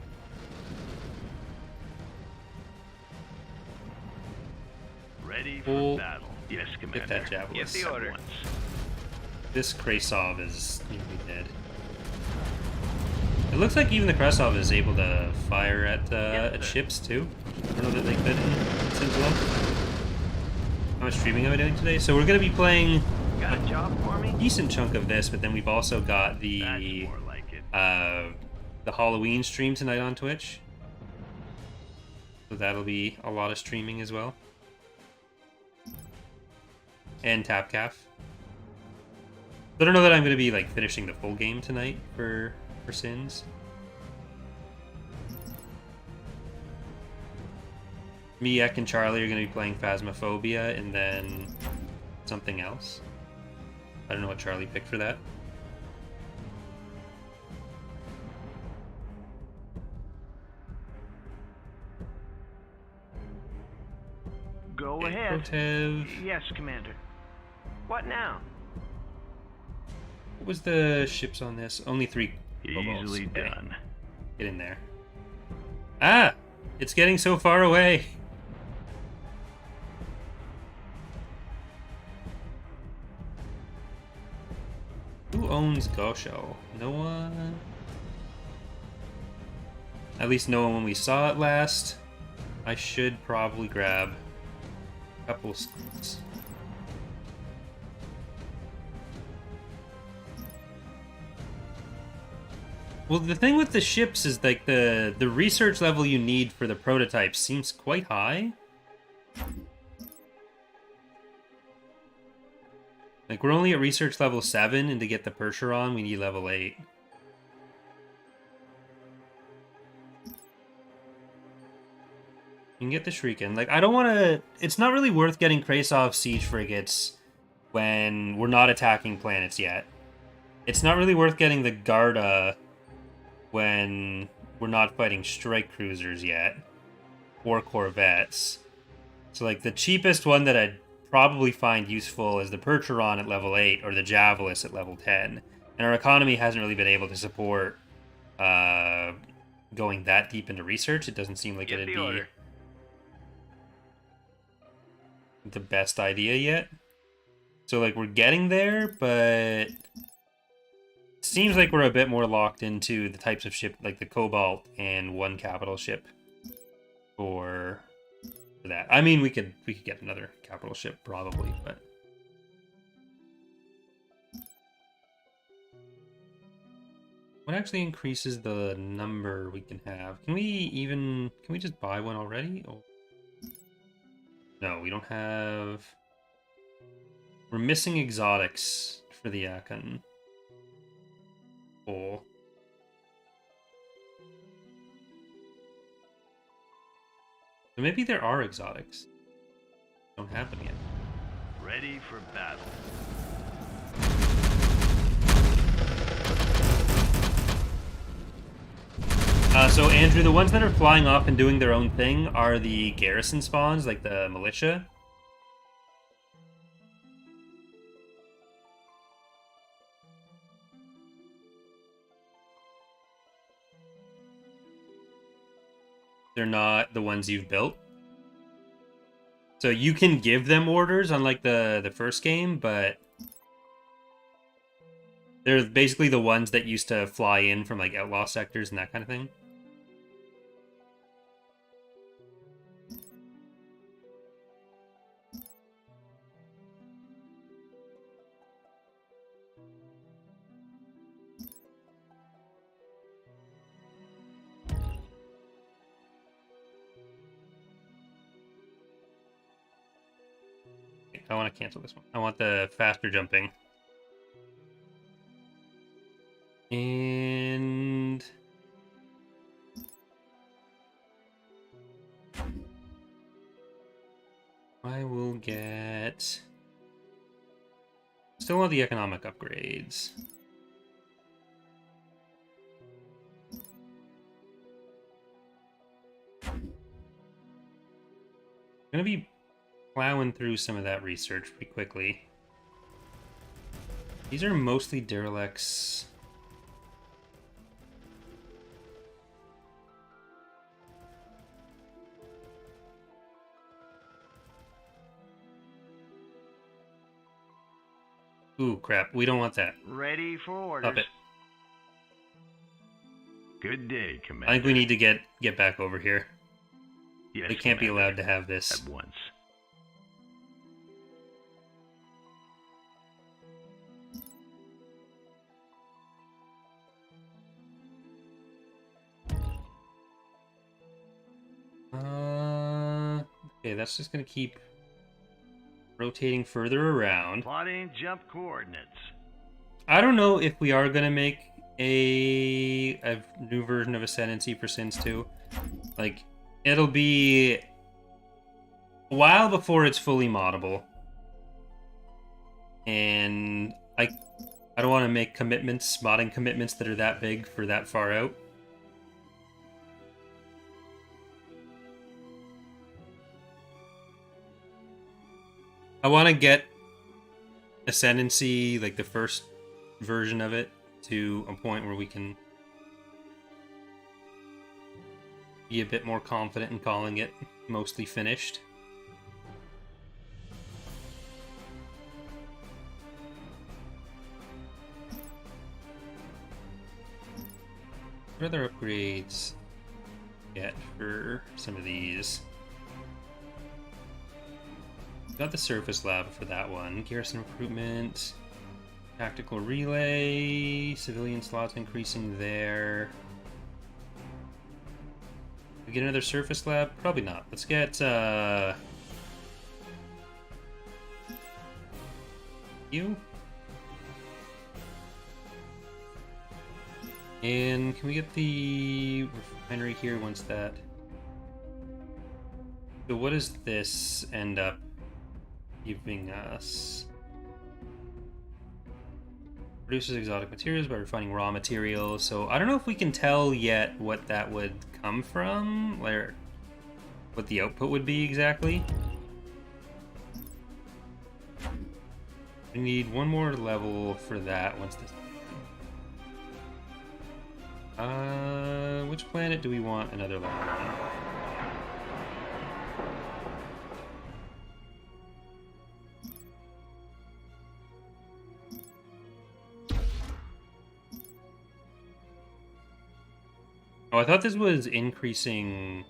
Ready for We'll battle. Yes, Commander. Get that Javelin. Give the At order. once. This Krasov is nearly dead. It looks like even the Krasov is able to fire at ships too. I don't know that they could in Sims 1. How much streaming am I doing today? So we're going to be playing Got a job for me? a decent chunk of this, but then we've also got That's the more like it. Halloween stream tonight on Twitch. So that'll be a lot of streaming as well. And TapCaf. I don't know that I'm going to be like finishing the full game tonight for Sins. Me, Ek, and Charlie are going to be playing Phasmophobia and then something else. I don't know what Charlie picked for that. Protev. Yes, Commander. What now? What was the ships on this? Only 3 kobolds. Easily Okay. done. Get in there. Ah! It's getting so far away. Who owns Gosho? No one? At least no one when we saw it last. I should probably grab a couple schools. Well, the thing with the ships is like the research level you need for the prototype seems quite high. Like, we're only at research level 7, and to get the Percheron, we need level 8. You can get the Shuriken. Like, I don't want to... It's not really worth getting Krasov siege frigates when we're not attacking planets yet. It's not really worth getting the Garda when we're not fighting strike cruisers yet. Or corvettes. So, like, the cheapest one that I'd probably find useful is the Percheron at level 8 or the Javelus at level 10. And our economy hasn't really been able to support going that deep into research. It doesn't seem like Get it'd the be order. the best idea yet. So, like, we're getting there, but it seems like we're a bit more locked into the types of ship, like the Cobalt and 1 capital ship for that. I mean, we could get another capital ship probably, but what actually increases the number we can have? Can we just buy one already? Or... No, we don't have. We're missing exotics for the Akan. Oh. So maybe there are exotics. Don't have them yet. Ready for battle. So Andrew, the ones that are flying off and doing their own thing are the garrison spawns, like the militia. They're not the ones you've built. So you can give them orders, unlike the first game, but they're basically the ones that used to fly in from like outlaw sectors and that kind of thing. I want to cancel this one. I want the faster jumping. And I will get... Still want the economic upgrades. I'm gonna be plowing through some of that research pretty quickly. These are mostly derelicts. Ooh, crap. We don't want that. Ready for orders. Stop it. Good day, Commander. I think we need to get back over here. Yes, We can't be Commander. allowed to have this. At once. Okay, that's just gonna keep rotating further around. Plotting jump coordinates. I don't know if we are gonna make a new version of Ascendancy for Sins 2. Like, it'll be a while before it's fully moddable. And I don't want to make modding commitments that are that big for that far out. I want to get Ascendancy, like the first version of it, to a point where we can be a bit more confident in calling it mostly finished. What other upgrades get for some of these? Got the surface lab for that one. Garrison recruitment, tactical relay, civilian slots increasing there. We get another surface lab? Probably not. Let's get you. And can we get the refinery here once that... So what does this end up giving us? Produces exotic materials by refining raw materials. So I don't know if we can tell yet what that would come from, or what the output would be exactly. We need one more level for that once this... which planet do we want another level on? Oh, I thought this was increasing...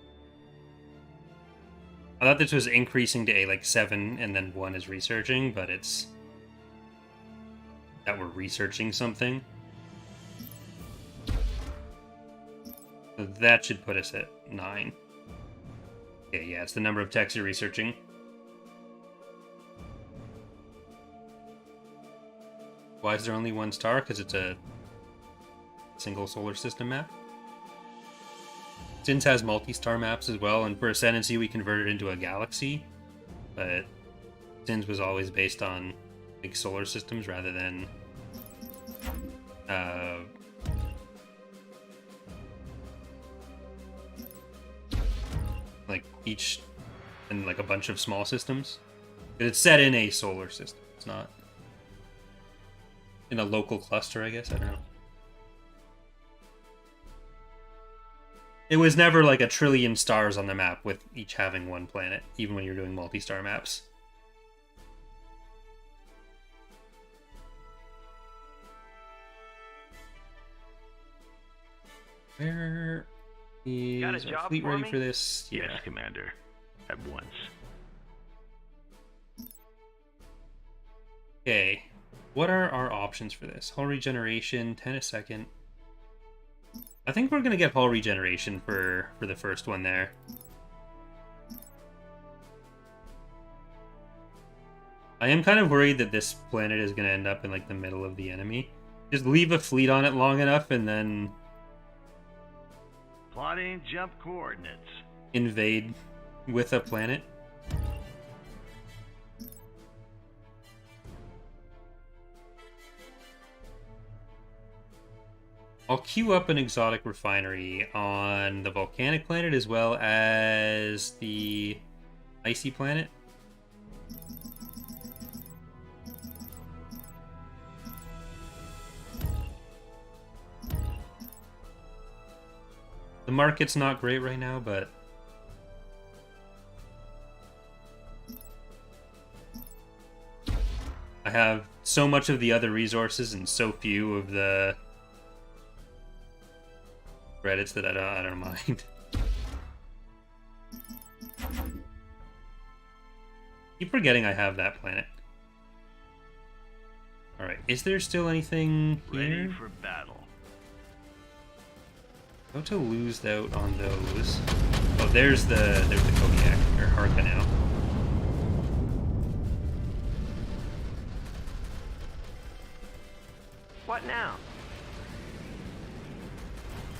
I thought this was increasing to a, like, 7 and then 1 is researching, but it's... that we're researching something. So that should put us at 9. Okay, yeah, it's the number of techs you're researching. Why is there only 1 star? Because it's a single solar system map. Sins has multi-star maps as well, and for Ascendancy we converted it into a galaxy, but Sins was always based on big solar systems rather than like each and like a bunch of small systems. It's set in a solar system. It's not in a local cluster, I guess. I don't know. It was never like a trillion stars on the map with each having 1 planet, even when you're doing multi-star maps. Where is Got a our job fleet for ready me? for this? Yes, Yeah. Commander. At once. Okay. What are our options for this? Hull regeneration, 10 a second. I think we're gonna get hull regeneration for the first one there. I am kind of worried that this planet is gonna end up in like the middle of the enemy. Just leave a fleet on it long enough and then Plotting jump coordinates. invade with a planet. I'll queue up an exotic refinery on the volcanic planet as well as the icy planet. The market's not great right now, but I have so much of the other resources and so few of the credits that I don't mind. Keep forgetting I have that planet. Alright, is there still anything Ready here? for battle. How to lose out on those. Oh, there's the Kodiak, or Harka now. What now?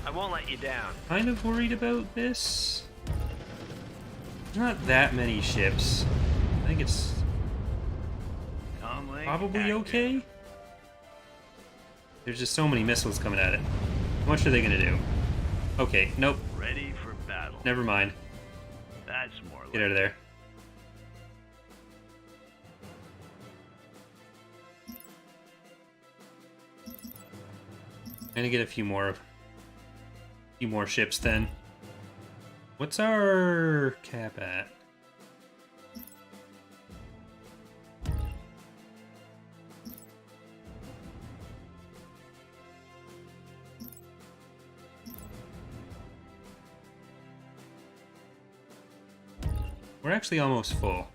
I won't let you down. Kind of worried about this. There's not that many ships. I think it's Comlink probably active. okay. There's just so many missiles coming at it. How much are they gonna do? Okay, nope. Ready for battle. Never mind. That's more like Get out of there. gonna get a few more ships then. What's our cap at? We're actually almost full.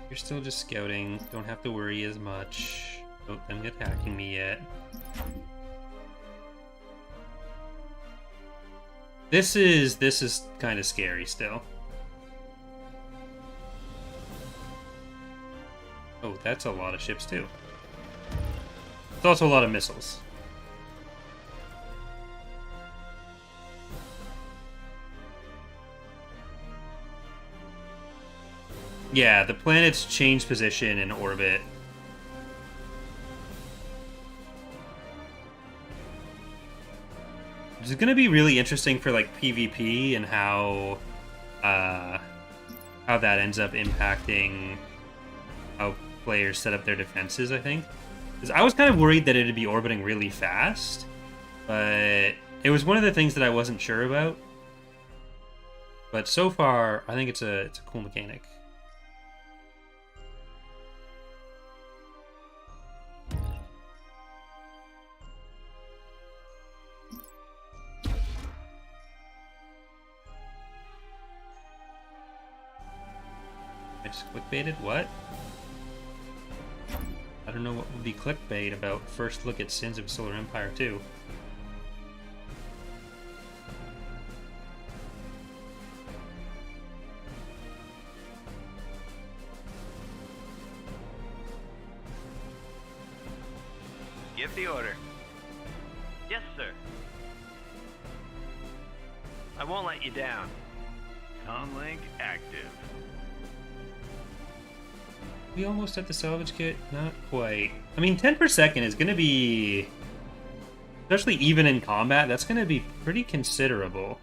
You're still just scouting. Don't have to worry as much. Don't them get attacking me yet. This is kind of scary still. Oh, that's a lot of ships too. It's also a lot of missiles. Yeah, the planets change position in orbit. Which is going to be really interesting for like PvP and how that ends up impacting how players set up their defenses, I think. Because I was kind of worried that it'd be orbiting really fast, but it was one of the things that I wasn't sure about. But so far, I think it's a cool mechanic. I just clickbaited? What? I don't know what would be clickbait about first look at Sins of Solar Empire 2. Give the order. Yes, sir. I won't let you down. Comlink active. We almost at the salvage kit? Not quite. I mean, 10 per second is going to be... Especially even in combat, that's going to be pretty considerable.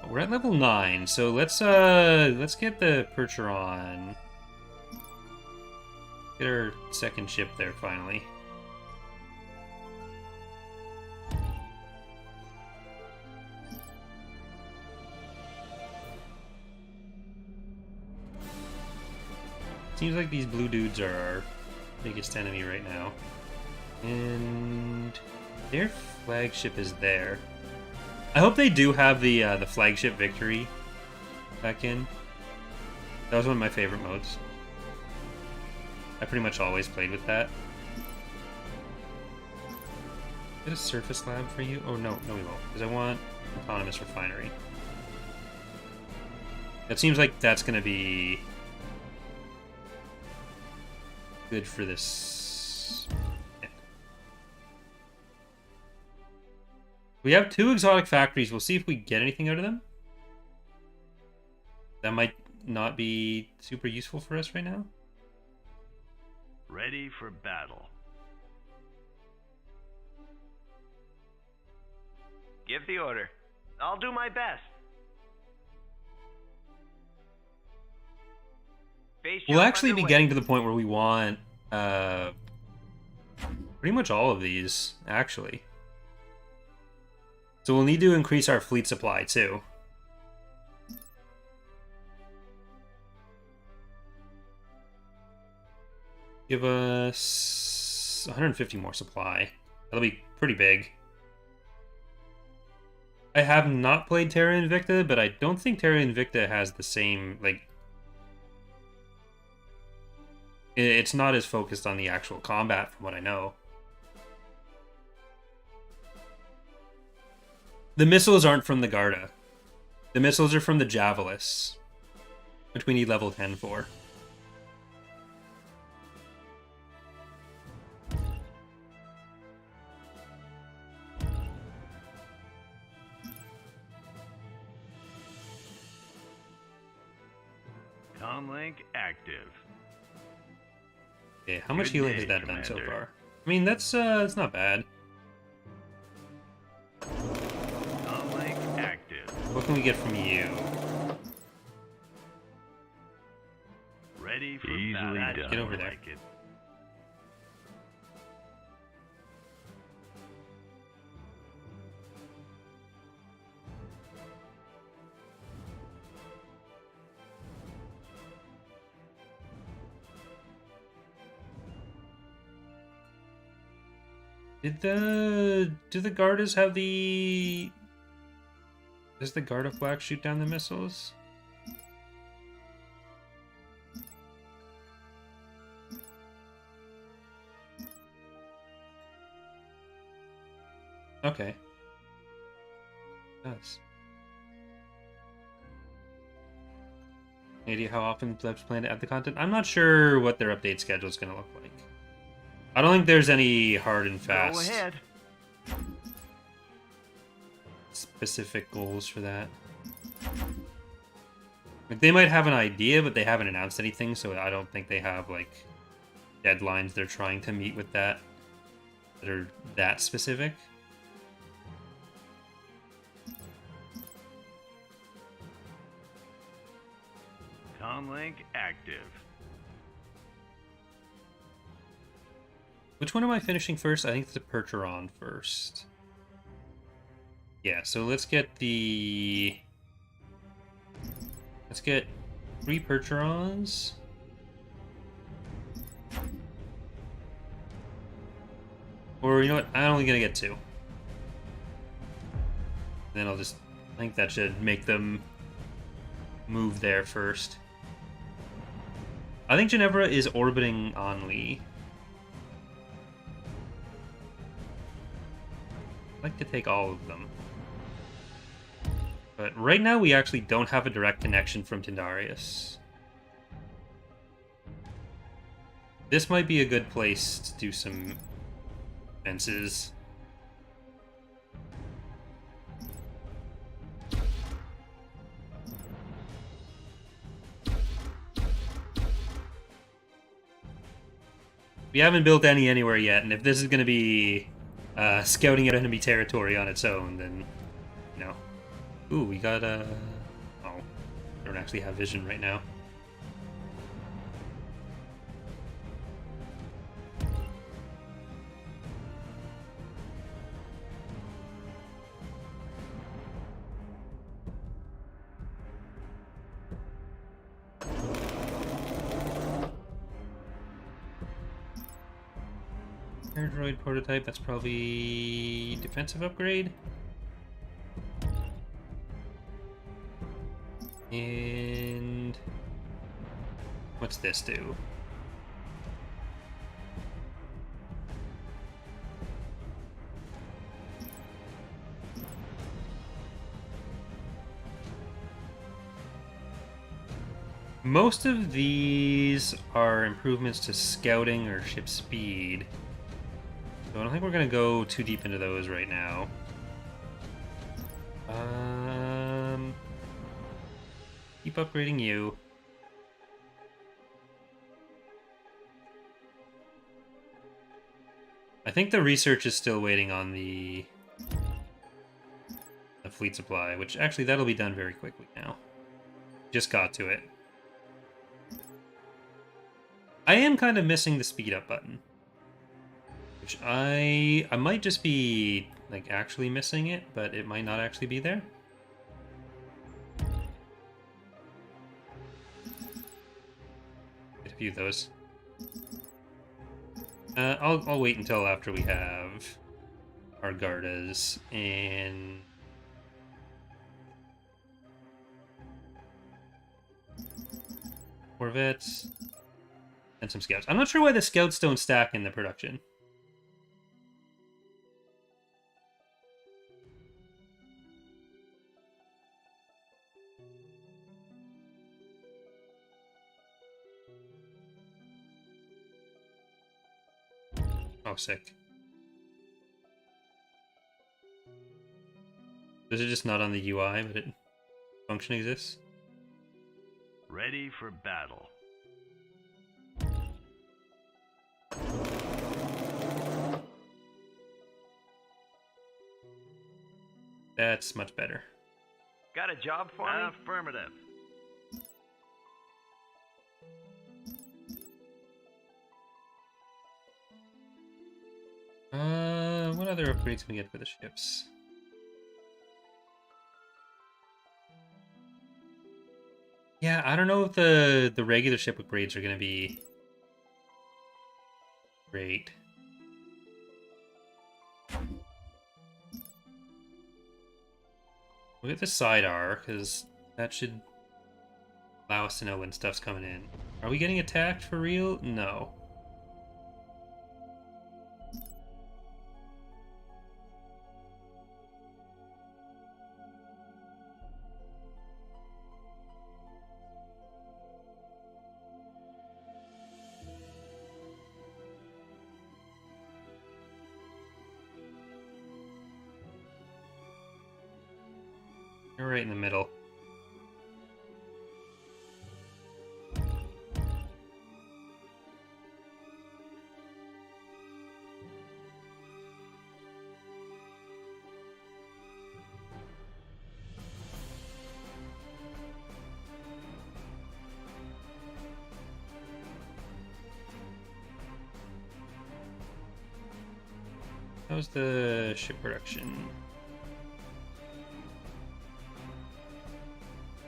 We're at level 9, so let's get the Percheron. Get our second ship there, finally. Seems like these blue dudes are our biggest enemy right now. And their flagship is there. I hope they do have the flagship victory back in. That was one of my favorite modes. I pretty much always played with that. Get a surface lab for you? Oh no, we won't, because I want autonomous refinery. It seems like that's going to be good for this. Yeah. We have 2 exotic factories. We'll see if we get anything out of them. That might not be super useful for us right now. Ready for battle. Give the order. I'll do my best. Base We'll jump actually be underway. getting to the point where we want pretty much all of these, actually. So we'll need to increase our fleet supply, too. Give us 150 more supply. That'll be pretty big. I have not played Terra Invicta, but I don't think Terra Invicta has the same, like... It's not as focused on the actual combat, from what I know. The missiles aren't from the Garda. The missiles are from the Javelis, which we need level 10 for. Comlink active. Yeah, how much Good healing day, has that done so Commander. far? I mean, that's not bad. Comlink active. What can we get from you? Ready for Easily battle. done. Get over there. Like it. Do the Gardas have the... Does the Garda Flak shoot down the missiles? Okay. It does. Any idea how often devs plan to add the content? I'm not sure what their update schedule is going to look like. I don't think there's any hard and fast Go ahead. specific goals for that. Like, they might have an idea, but they haven't announced anything, so I don't think they have like deadlines they're trying to meet with that are that specific. Comlink active. Which one am I finishing first? I think it's the Percheron first. Yeah, so let's get the... Let's get 3 Percherons. Or, you know what? I'm only gonna get 2. Then I'll just... I think that should make them move there first. I think Ginevra is orbiting on Lee. I'd like to take all of them. But right now we actually don't have a direct connection from Tindarius. This might be a good place to do some fences. We haven't built any anywhere yet, and if this is going to be scouting out enemy territory on its own, then, you know. Ooh, we got oh, I don't actually have vision right now. Air droid prototype, that's probably defensive upgrade. And what's this do? Most of these are improvements to scouting or ship speed. So I don't think we're going to go too deep into those right now. Keep upgrading you. I think the research is still waiting on the fleet supply, which actually that'll be done very quickly now. Just got to it. I am kind of missing the speed up button. Which I might just be like actually missing it, but it might not actually be there. Get a few of those. I'll wait until after we have our Gardas and Corvettes and some scouts. I'm not sure why the scouts don't stack in the production. Oh, sick. Is it just not on the UI, but it function exists? Ready for battle. That's much better. Got a job for me? Affirmative. What other upgrades can we get for the ships? Yeah, I don't know if the regular ship upgrades are gonna be great. We'll get the sidearm, because that should allow us to know when stuff's coming in. Are we getting attacked for real? No. You're right in the middle. How's the ship production?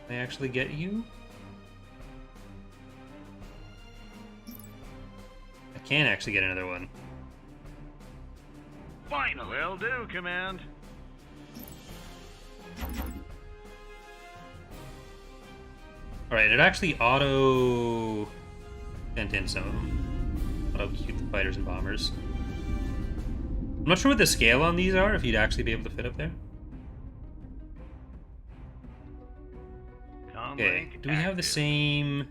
Can I actually get you? I can actually get another one. Finally. Will do, Command. Alright, it actually auto sent in some of them. Auto queued the fighters and bombers. I'm not sure what the scale on these are, if you'd actually be able to fit up there. Okay, do we have the same...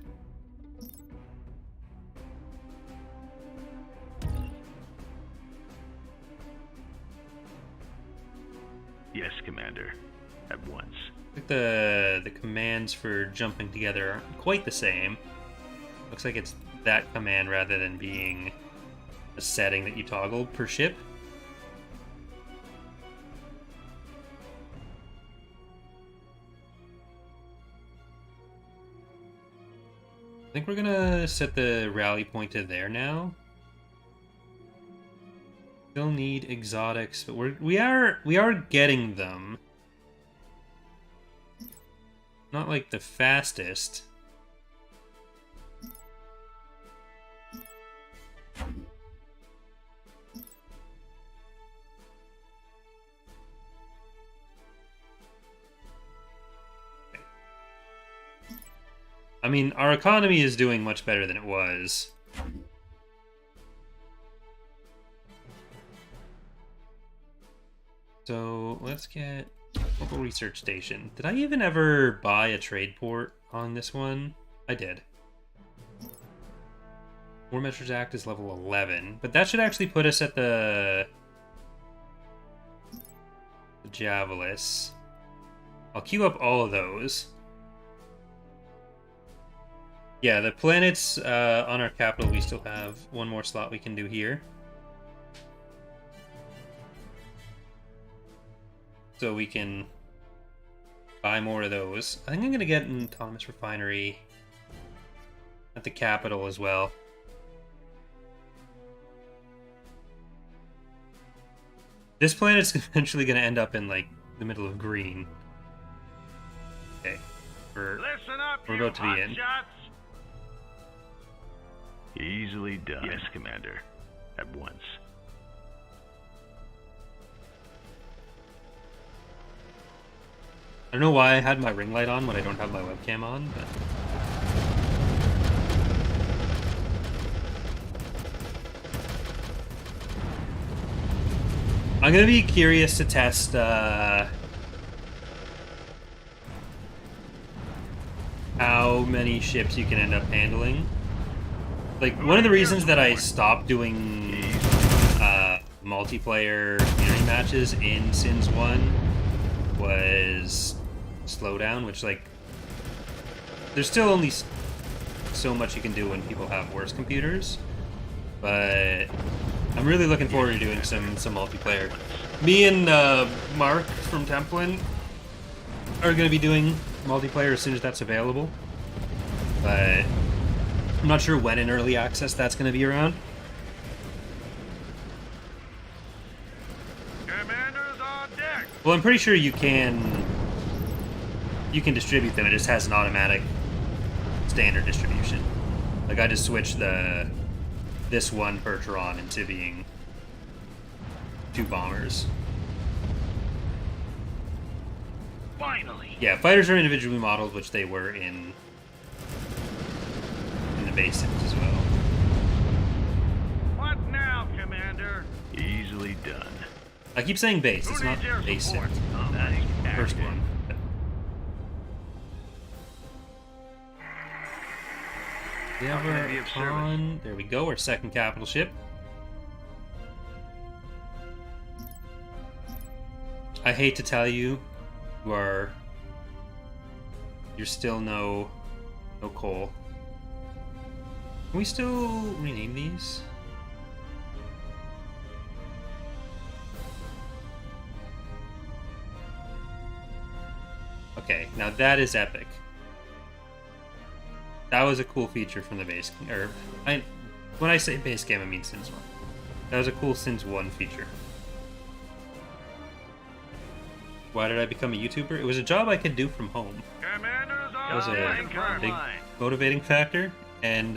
Yes, Commander. At once. I think the commands for jumping together aren't quite the same. Looks like it's that command rather than being a setting that you toggle per ship. I think we're gonna set the rally point to there now. Still need exotics, but we are getting them. Not like the fastest. I mean, our economy is doing much better than it was. So let's get local research station. Did I even ever buy a trade port on this one? I did. War Measures Act is level 11, but that should actually put us at the Javelis. I'll queue up all of those. Yeah, the planets on our capital, we still have one more slot we can do here. So we can buy more of those. I think I'm going to get an autonomous refinery at the capital as well. This planet's eventually going to end up in, like, the middle of green. Okay. Listen up, we're about to be in. Shots. Easily done. Yes, Commander. At once. I don't know why I had my ring light on when I don't have my webcam on, but... I'm gonna be curious to test, how many ships you can end up handling. Like, one of the reasons that I stopped doing multiplayer community matches in Sims 1 was slowdown, which, like, there's still only so much you can do when people have worse computers, but I'm really looking forward to doing some multiplayer. Me and Mark from Templin are going to be doing multiplayer as soon as that's available. But I'm not sure when in early access that's going to be around. Commanders on deck. Well, I'm pretty sure you can distribute them. It just has an automatic standard distribution. Like I just switched this one Percheron into being 2 bombers. Finally. Yeah, fighters are individually modeled, which they were in the base sims as well. What now, Commander? Easily done. I keep saying base. It's not base sims. That's the first one. Yeah, we're on. There we go. Our second capital ship. I hate to tell you, you're still no coal. Can we still rename these? Okay, now that is epic. That was a cool feature from the base, when I say base game, I mean Sims 1. That was a cool Sims 1 feature. Why did I become a YouTuber? It was a job I could do from home. That was a big motivating factor, and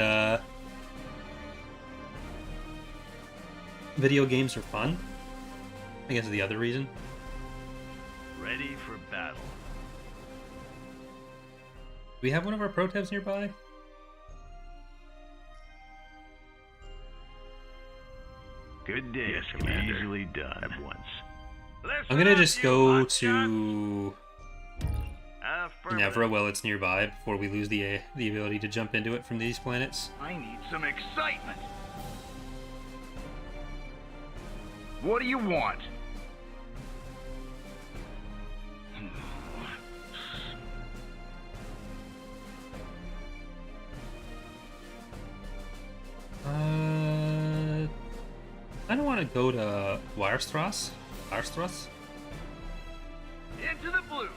video games are fun. I guess is the other reason. Ready for battle. Do we have one of our protevs nearby? Good day, yes, Commander. Easily done. At once. I'm gonna just go to Nevra while it's nearby before we lose the ability to jump into it from these planets. I need some excitement. What do you want? I don't want to go to Wirestras. Into the blue.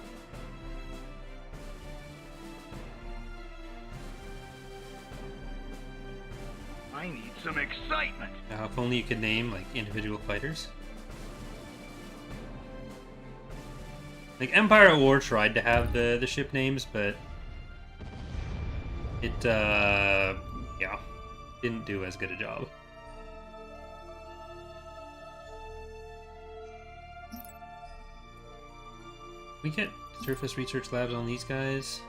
I need some excitement. Now, if only you could name like individual fighters. Like Empire at War tried to have the ship names, but it yeah, didn't do as good a job. We get surface research labs on these guys.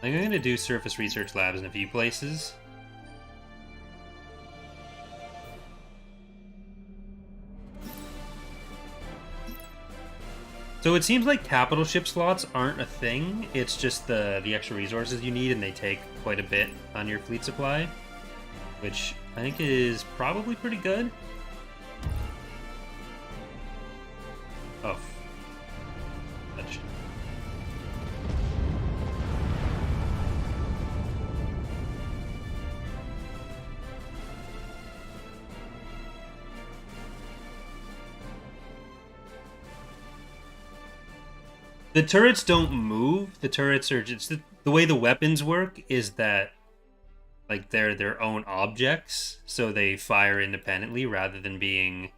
I'm gonna do surface research labs in a few places. So it seems like capital ship slots aren't a thing. It's just the extra resources you need, and they take quite a bit on your fleet supply, which I think is probably pretty good. Oh. Fudge. The turrets don't move. The turrets are just the way the weapons work is that like they're their own objects, so they fire independently rather than being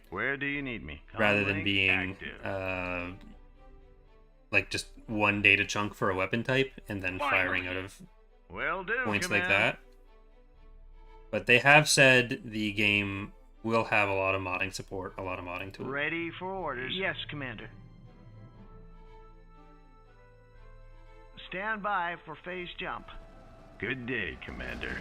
where do you need me? rather than being like just one data chunk for a weapon type and then firing out of Will do, points Commander. like that. But they have said the game will have a lot of modding support, a lot of modding tools. Ready for orders. Yes, Commander. Stand by for phase jump. Good day, Commander.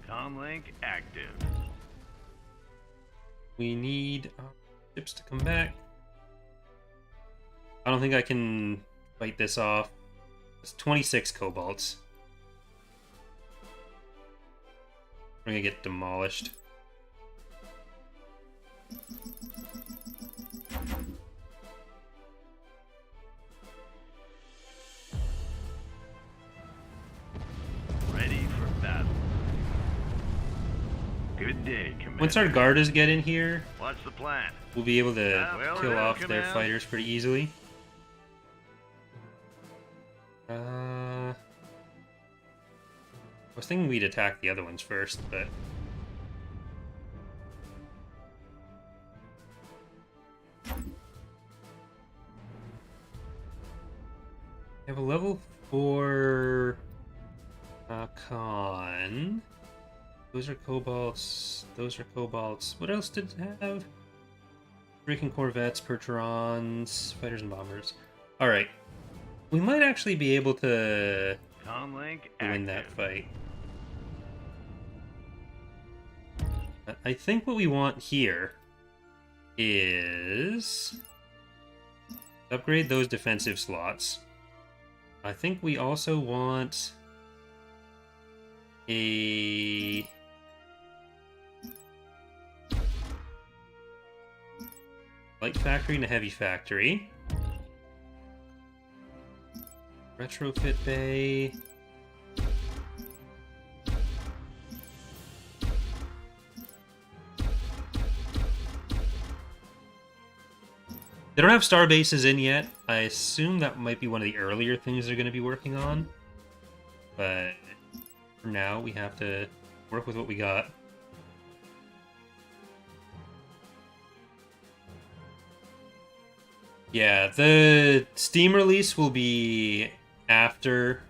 Comlink active. We need ships to come back. I don't think I can fight this off. It's 26 cobalts. We're gonna get demolished. Once our guardas get in here, What's the plan? we'll be able to Well kill done, off their Command. fighters pretty easily. I was thinking we'd attack the other ones first, but... We have a level 4 con. Those are cobalts. Those are cobalts. What else did it have? Freaking corvettes, percherons, fighters and bombers. Alright. We might actually be able to Comlink win that active. fight. I think what we want here is upgrade those defensive slots. I think we also want a light factory and a heavy factory. Retrofit bay. They don't have star bases in yet. I assume that might be one of the earlier things they're going to be working on. But for now, we have to work with what we got. Yeah, the Steam release will be after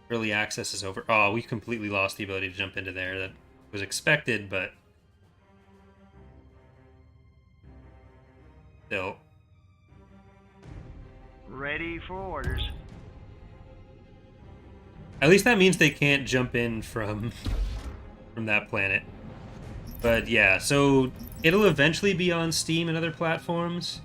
early access is over. Oh, we completely lost the ability to jump into there. That was expected, but still. Ready for orders. At least that means they can't jump in from that planet. But yeah, so it'll eventually be on Steam and other platforms,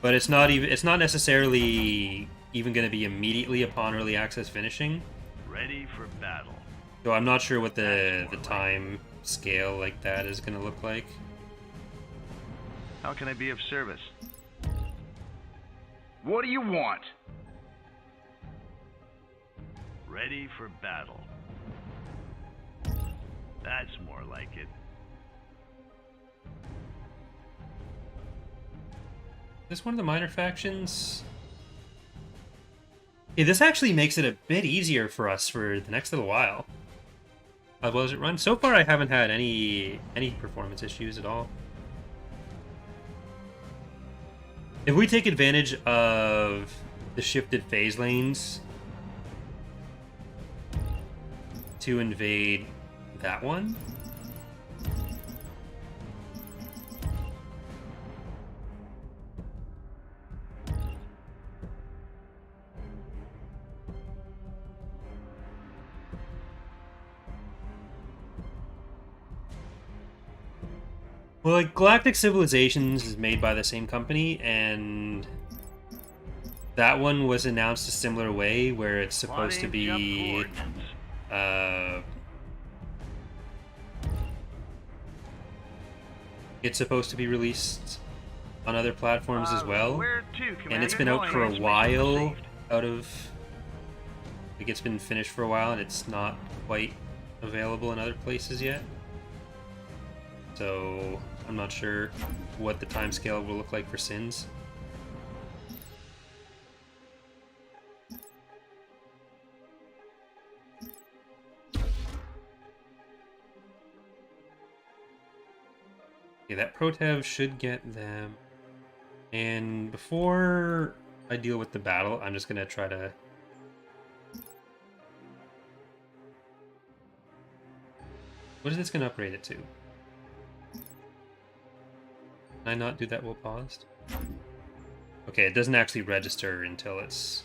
but it's not necessarily even going to be immediately upon early access finishing. Ready for battle. So I'm not sure what the time scale like that is going to look like. How can I be of service? What do you want? Ready for battle. That's more like it. Is this one of the minor factions? Yeah, this actually makes it a bit easier for us for the next little while. How well does it run? So far, I haven't had any performance issues at all. If we take advantage of the shifted phase lanes to invade that one. Well, like, Galactic Civilizations is made by the same company, and that one was announced a similar way, where it's supposed to be it's supposed to be released on other platforms as well. Where to, And it's Commander? been out No for a transmission while, received. like, it's been finished for a while, and it's not quite available in other places yet. So I'm not sure what the timescale will look like for Sins. Okay, that Protev should get them. And before I deal with the battle, I'm just gonna try to... What is this gonna upgrade it to? Can I not do that while paused? Okay, it doesn't actually register until it's...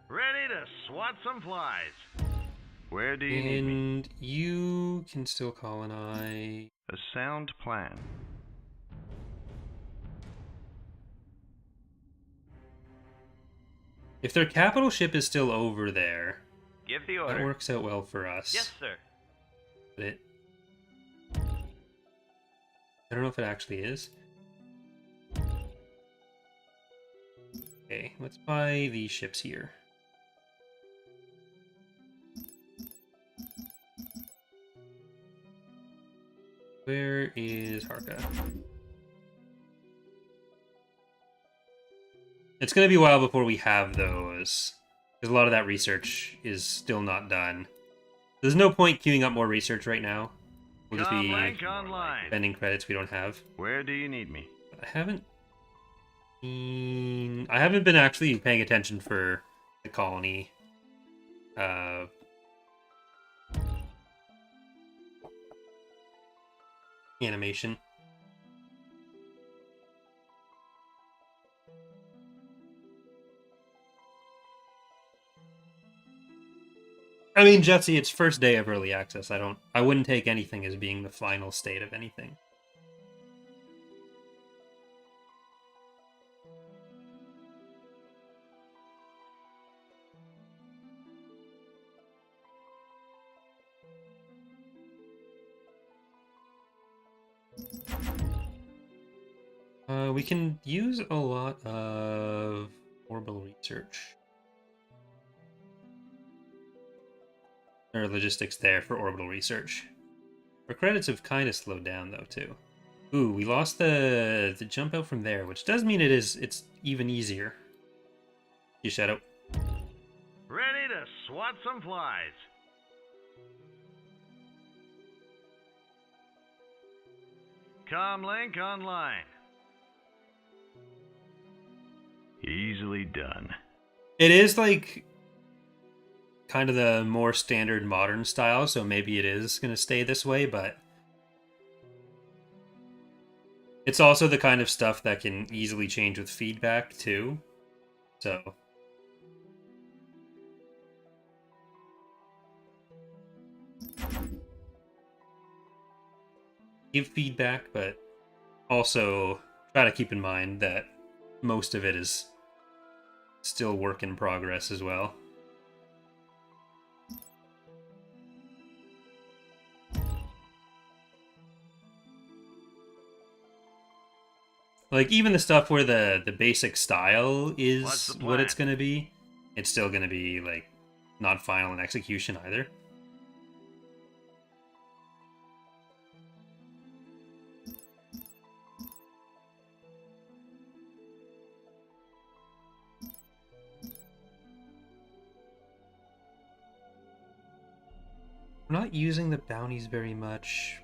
Ready to swat some flies. Where do you need me? And you can still colonize... A sound plan. If their capital ship is still over there, Give the that order. works out well for us. Yes, sir. But I don't know if it actually is. Okay, let's buy these ships here. Where is Harka? It's going to be a while before we have those, because a lot of that research is still not done. There's no point queuing up more research right now. We'll just be spending credits we don't have. Where do you need me? I haven't been actually paying attention for the colony. Animation. I mean, Jesse, it's first day of early access. I wouldn't take anything as being the final state of anything. We can use a lot of orbital research. There are logistics there for orbital research. Our credits have kind of slowed down though too. Ooh, we lost the jump out from there, which does mean it's even easier. You Shadow. Ready to swat some flies. Comlink online. Easily done. It is like kind of the more standard modern style, so maybe it is going to stay this way, but it's also the kind of stuff that can easily change with feedback too. So give feedback, but also try to keep in mind that most of it is still work in progress as well. Like, even the stuff where the basic style is what it's going to be, it's still going to be, like, not final in execution either. We're not using the bounties very much.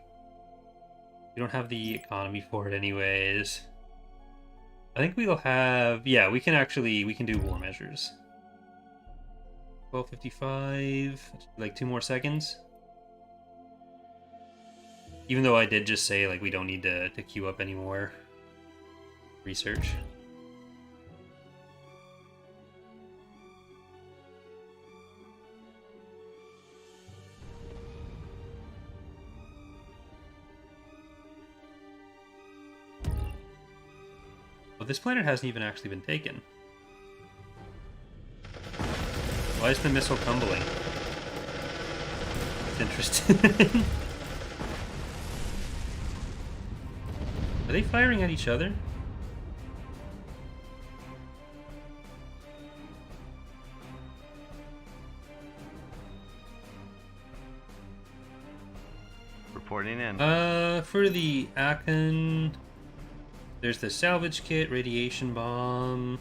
We don't have the economy for it anyways. I think we'll have... Yeah, we can do war measures. 12:55, like 2 more seconds. Even though I did just say, like, we don't need to queue up any more research. Well, this planet hasn't even actually been taken. Why is the missile tumbling? It's interesting. Are they firing at each other? Reporting in. For the Akan, there's the salvage kit, radiation bomb,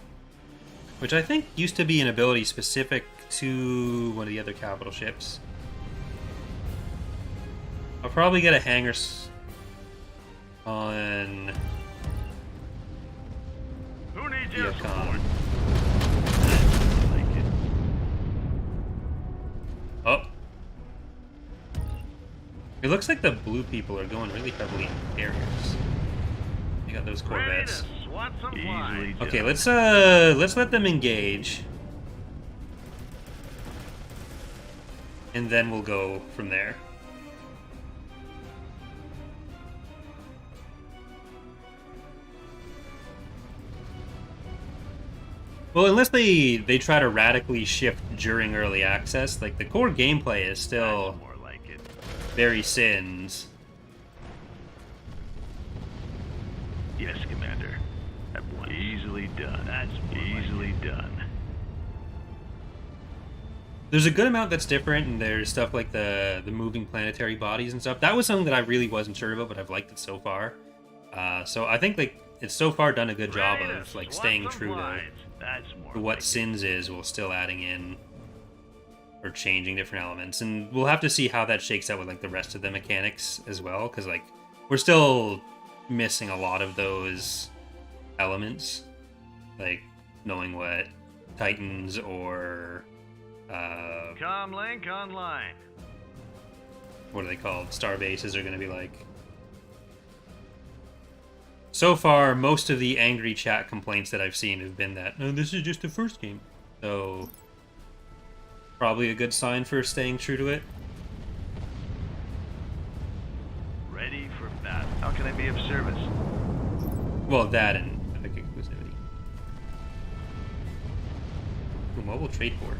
which I think used to be an ability specific to one of the other capital ships. I'll probably get a hangar on Who needs the your Akan. support? Oh. It looks like the blue people are going really heavily in carriers. They got those corvettes. Ready to swat some flies. Easily done. Okay, let's let them engage. And then we'll go from there. Well, unless they try to radically shift during early access, like the core gameplay is still More like it. very Sins. Yes, Commander. At once. Easily done. That's easily done. There's a good amount that's different, and there's stuff like the moving planetary bodies and stuff. That was something that I really wasn't sure about, but I've liked it so far. So I think like it's so far done a good job of like staying true to what Sins is, while still adding in or changing different elements. And we'll have to see how that shakes out with like the rest of the mechanics as well, because like we're still missing a lot of those elements, like knowing what Titans or Comlink online. what are they called? Star bases are going to be like. So far, most of the angry chat complaints that I've seen have been that, no, this is just the first game. So, probably a good sign for staying true to it. Ready for battle. How can I be of service? Well, that and epic exclusivity. Ooh, mobile trade port.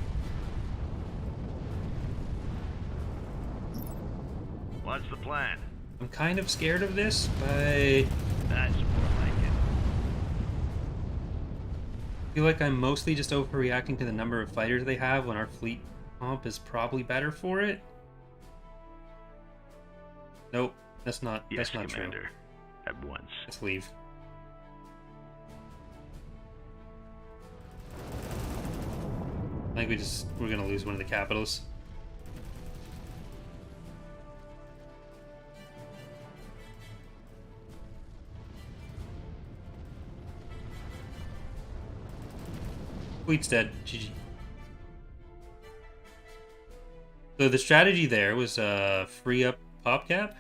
What's the plan? I'm kind of scared of this, but That's more like it. I feel like I'm mostly just overreacting to the number of fighters they have when our fleet comp is probably better for it. Nope, that's not Yes, true. Commander. At once. Let's leave. I think we're gonna lose one of the capitals. Fleet's dead. GG. So the strategy there was free up PopCap.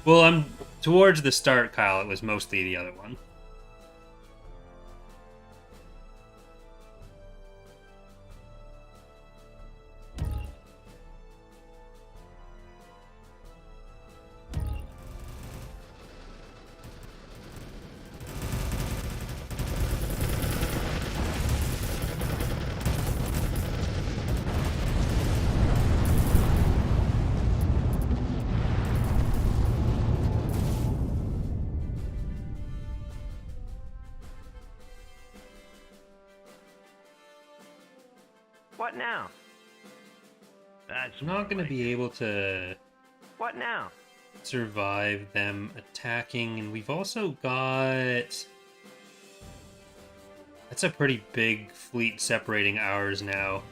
Well, I'm towards the start, Kyle. It was mostly the other one. What now? That's I'm not going to be able to What now? survive them attacking, and we've also got... That's a pretty big fleet separating ours now.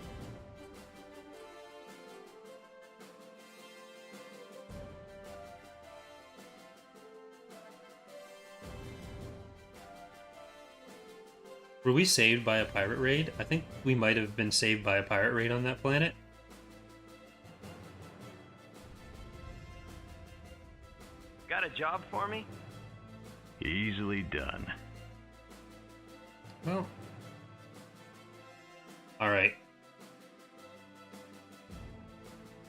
Were we saved by a pirate raid? I think we might have been saved by a pirate raid on that planet. Got a job for me? Easily done. Well. Alright.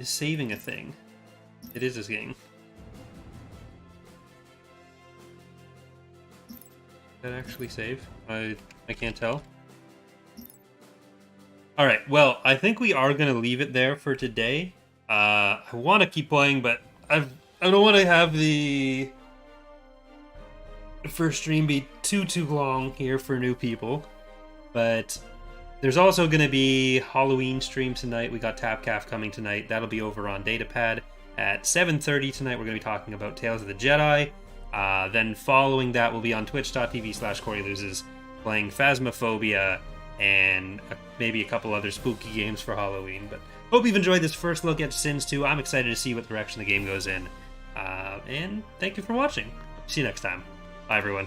Is saving a thing? It is this game. Did that actually save? I can't tell. Alright, well, I think we are going to leave it there for today. I want to keep playing, but I don't want to have the first stream be too long here for new people. But there's also going to be Halloween stream tonight. We got TapCaf coming tonight. That'll be over on Datapad at 7:30 tonight. We're going to be talking about Tales of the Jedi. Then following that, we'll be on twitch.tv/CoreyLoses playing Phasmophobia and maybe a couple other spooky games for Halloween. But hope you've enjoyed this first look at Sins 2. I'm excited to see what direction the game goes in. And thank you for watching. See you next time. Bye, everyone.